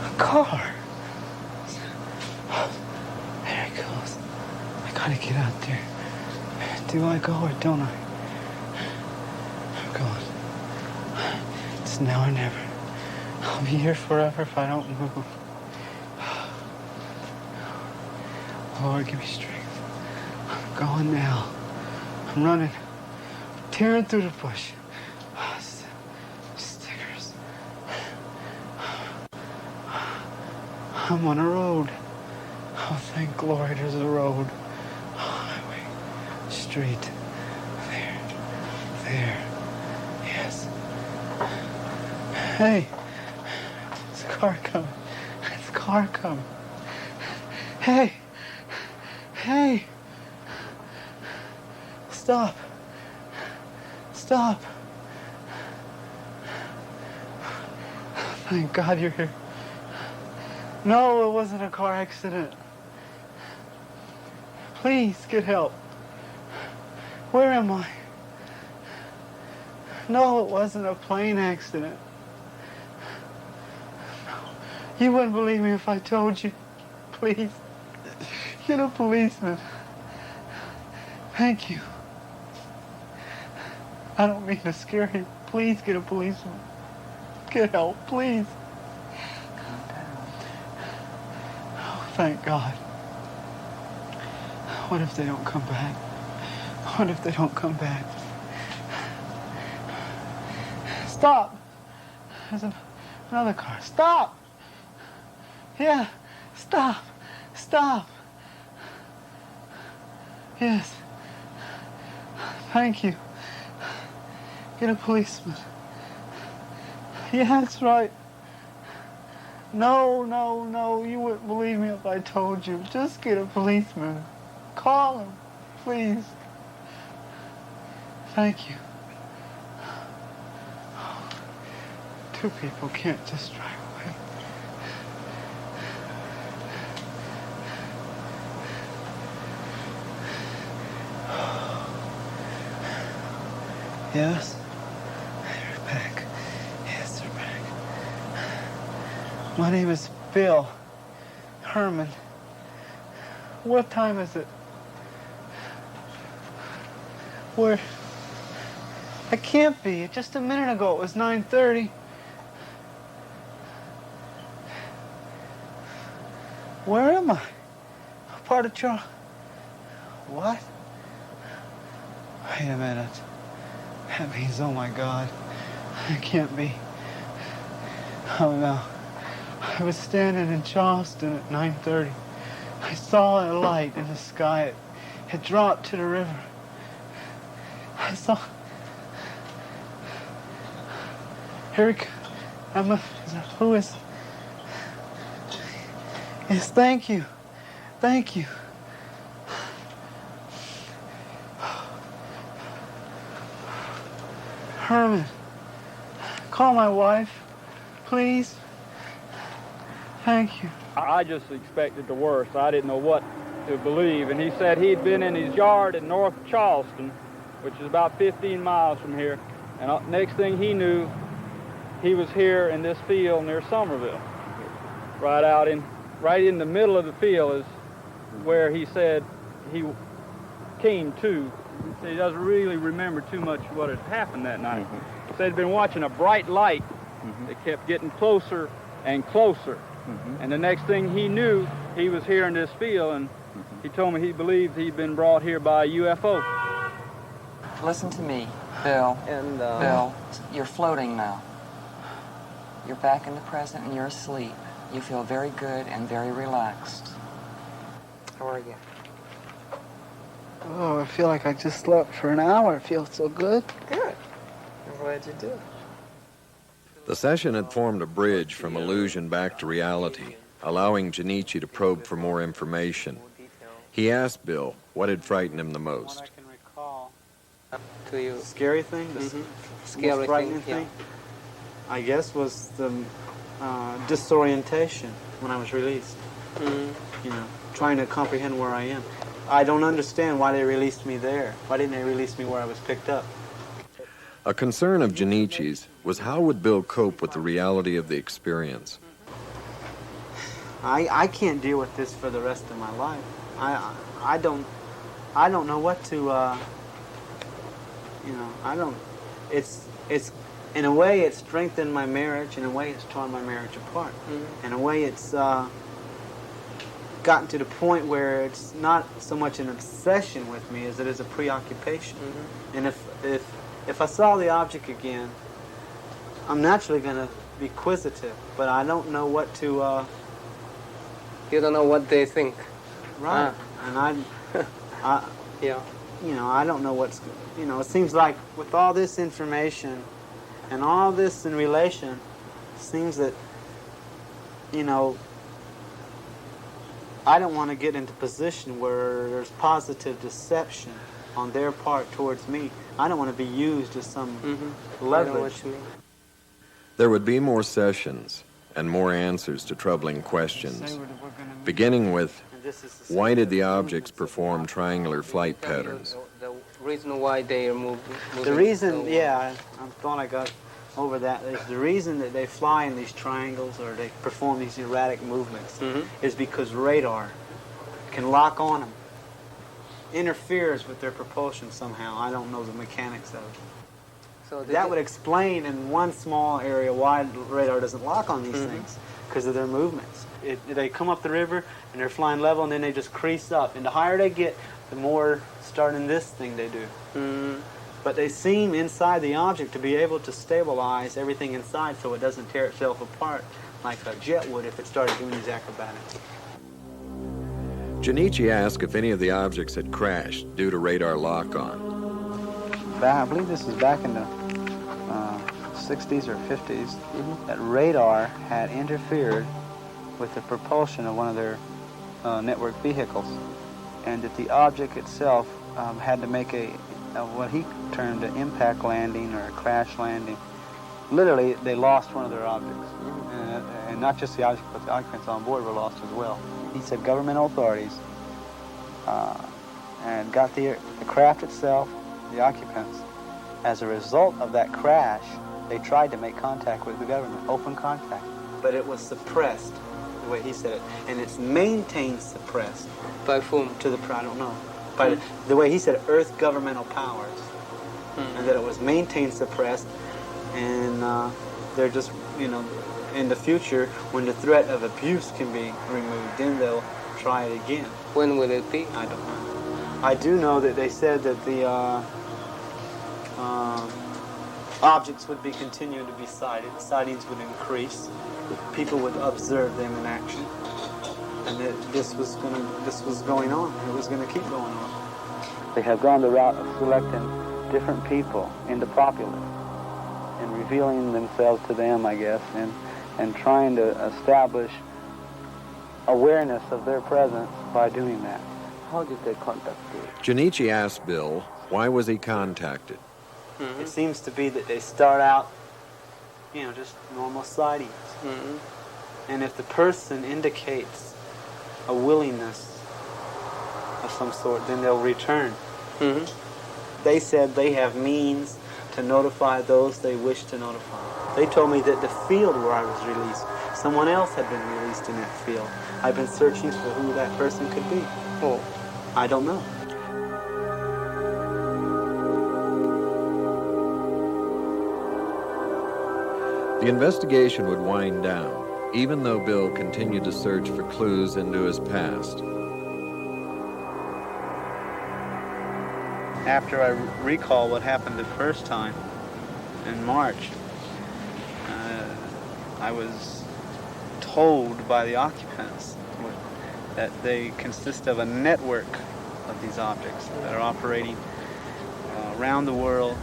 A car. There it goes. I gotta get out there. Do I go or don't I? I'm going. It's now or never. I'll be here forever if I don't move. Lord, give me strength. I'm going now. I'm running. I'm tearing through the bush. Stickers. I'm on a road. Oh, thank glory there's a road. Highway. Street. There. There. Yes. Hey. It's a car coming. It's a car coming. Hey. Hey. Stop. Stop. Thank God you're here. No, it wasn't a car accident. Please get help. Where am I? No, it wasn't a plane accident. No. You wouldn't believe me if I told you. Please, get a policeman. Thank you. I don't mean to scare you. Please get a policeman. Get help, please. Oh, thank God. What if they don't come back? What if they don't come back? Stop! There's another car. Stop! Yeah, stop! Stop! Yes. Thank you. Get a policeman. Yeah, that's right. No, no, no, you wouldn't believe me if I told you. Just get a policeman. Call him, please. Thank you. Two people can't just drive away. Yes? They're back. Yes, they're back. My name is Bill Herman. What time is it? Where? I can't be. Just a minute ago it was 9:30. Where am I? Part of Charleston. What? Wait a minute. That means, oh my God, I can't be. Oh no. I was standing in Charleston at 9:30. I saw a light in the sky. It dropped to the river. I saw. Eric, who is? Yes, thank you. Thank you. Herman, call my wife, please. Thank you. I just expected the worst. I didn't know what to believe. And he said he'd been in his yard in North Charleston, which is about 15 miles from here. And next thing he knew, he was here in this field near Somerville. Right in the middle of the field is where he said he came to. He doesn't really remember too much what had happened that night. He said he'd been watching a bright light that kept getting closer and closer. And the next thing he knew, he was here in this field, and he told me he believed he'd been brought here by a UFO. Listen to me, Bill. And Bill, you're floating now. You're back in the present and you're asleep. You feel very good and very relaxed. how are you? Oh, I feel like I just slept for an hour. It feels so good. Good. I'm glad you did. The session had formed a bridge from illusion back to reality, allowing Junichi to probe for more information. He asked Bill what had frightened him the most. What I can recall. To you. Scary thing? Scary most frightening thing, thing? I guess was the disorientation when I was released. You know, trying to comprehend where I am. I don't understand why they released me there. Why didn't they release me where I was picked up? A concern of Junichi's was how would Bill cope with the reality of the experience. I can't deal with this for the rest of my life. I don't know what to you know, I don't, it's in a way, it's strengthened my marriage. In a way, it's torn my marriage apart. In a way, it's gotten to the point where it's not so much an obsession with me as it is a preoccupation. And if I saw the object again, I'm naturally going to be quizzitive, but I don't know what to... You don't know what they think. Right. And yeah. You know, I don't know what's... You know, it seems like with all this information and all this in relation, it seems that, you know, I don't want to get into a position where there's positive deception on their part towards me. I don't want to be used as some leverage. There would be more sessions and more answers to troubling questions, beginning with, why did the objects perform triangular flight patterns? The reason why they are moving. The reason, I thought I got over that, is the reason that they fly in these triangles or they perform these erratic movements is because radar can lock on them, interferes with their propulsion somehow. I don't know the mechanics of it. So that would explain in one small area why radar doesn't lock on these things, because of their movements. They come up the river and they're flying level, and then they just crease up. And the higher they get, the more starting this thing they do. But they seem inside the object to be able to stabilize everything inside so it doesn't tear itself apart like a jet would if it started doing these acrobatics. Junichi asked if any of the objects had crashed due to radar lock-on. I believe this is back in the 60s or 50s, that radar had interfered with the propulsion of one of their network vehicles, and that the object itself had to make what he termed an impact landing or a crash landing. Literally, they lost one of their objects. And not just the object, but the occupants on board were lost as well. He said governmental authorities and got the craft itself, the occupants. As a result of that crash, they tried to make contact with the government, open contact. But it was suppressed, the way he said it. And it's maintained suppressed. By whom? I don't know. By the way he said it, Earth governmental powers. And that it was maintained suppressed. And they're just, you know, in the future, when the threat of abuse can be removed, then they'll try it again. When will it be? I don't know. I do know that they said that the objects would be continuing to be sighted. Sightings would increase. People would observe them in action, and that this was going on. It was going to keep going on. They have gone the route of selecting different people into populace and revealing themselves to them, I guess, and trying to establish awareness of their presence by doing that. How did they contact you? Junichi asked Bill, why was he contacted? It seems to be that they start out, you know, just normal sightings. And if the person indicates a willingness of some sort, then they'll return. They said they have means to notify those they wish to notify. They told me that the field where I was released, someone else had been released in that field. I've been searching for who that person could be. Oh, I don't know. The investigation would wind down, even though Bill continued to search for clues into his past. After I recall what happened the first time in March, I was told by the occupants that they consist of a network of these objects that are operating around the world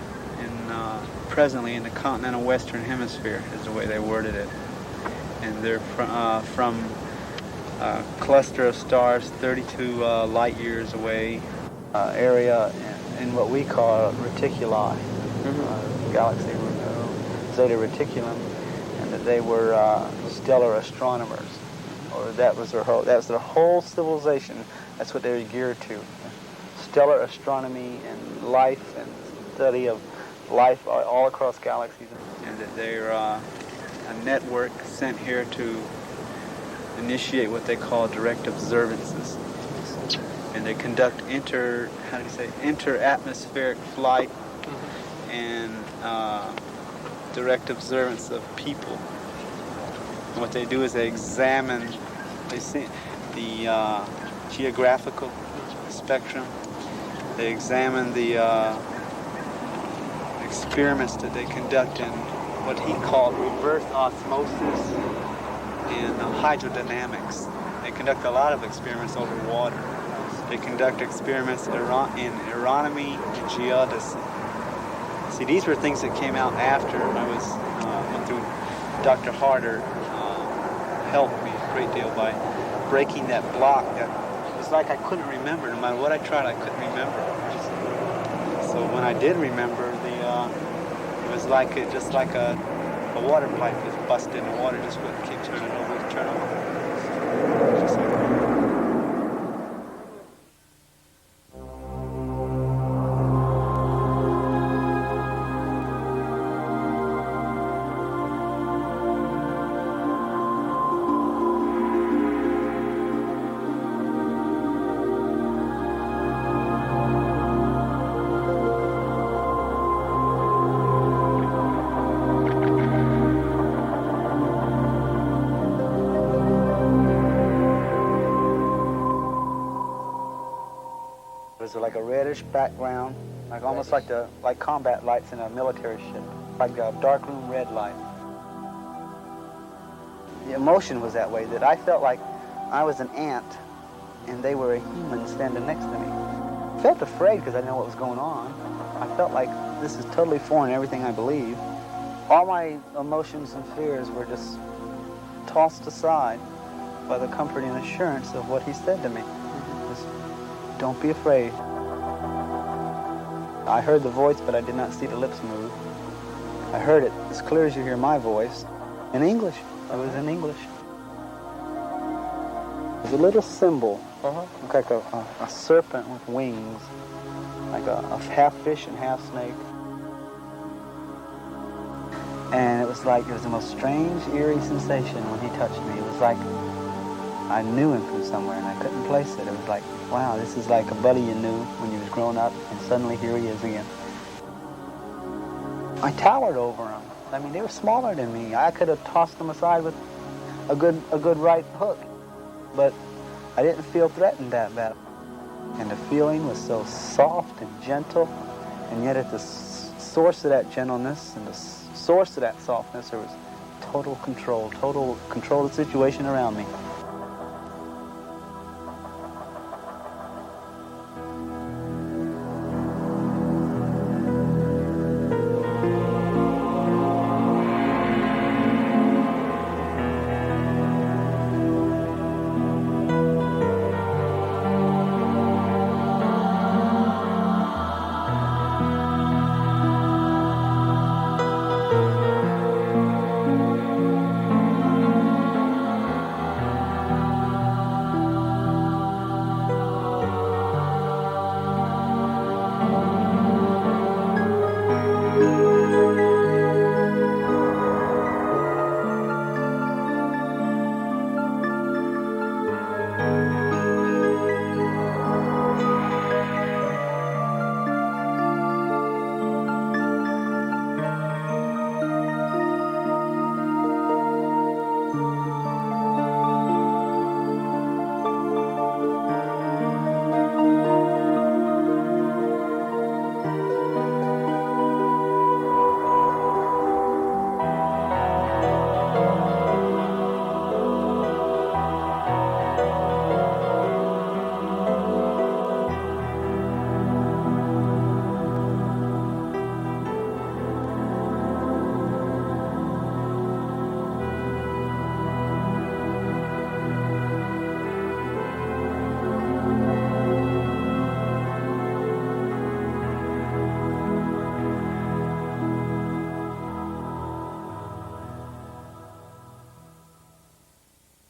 presently in the continental Western Hemisphere, is the way they worded it. And they're from a cluster of stars 32 light years away, area in what we call reticuli, galaxy Zeta Reticulum, and that they were stellar astronomers, or that's their whole civilization. That's what they were geared to: stellar astronomy and life and study of life all across galaxies, and that they're a network sent here to initiate what they call direct observances. And they conduct inter-atmospheric flight and direct observance of people. And what they do is they examine, they see the geographical spectrum. They examine the experiments that they conduct in what he called reverse osmosis and hydrodynamics. They conduct a lot of experiments over water. They conduct experiments in aeronomy and geodesy. See, these were things that came out after I went through. Dr. Harder helped me a great deal by breaking that block that was like I couldn't remember. No matter what I tried, I couldn't remember. So when I did remember, it was like just like a water pipe was busted and the water just wouldn't keep turning over and turn on. Just like that. It was like a reddish background, like almost like combat lights in a military ship, like a darkroom red light. The emotion was that way, that I felt like I was an ant and they were a human standing next to me. I felt afraid because I didn't know what was going on. I felt like this is totally foreign to everything I believe. All my emotions and fears were just tossed aside by the comforting assurance of what he said to me. Don't be afraid. I heard the voice, but I did not see the lips move. I heard it as clear as you hear my voice, in English. It was in English. It was a little symbol, looked like a serpent with wings, like a half fish and half snake. And it was the most strange, eerie sensation when he touched me. It was like I knew him from somewhere and I couldn't place it. It was like, wow, this is like a buddy you knew when you was growing up and suddenly here he is again. I towered over him. I mean, they were smaller than me. I could have tossed them aside with a good right hook, but I didn't feel threatened that bad. And the feeling was so soft and gentle, and yet at the source of that gentleness and the source of that softness, there was total control of the situation around me.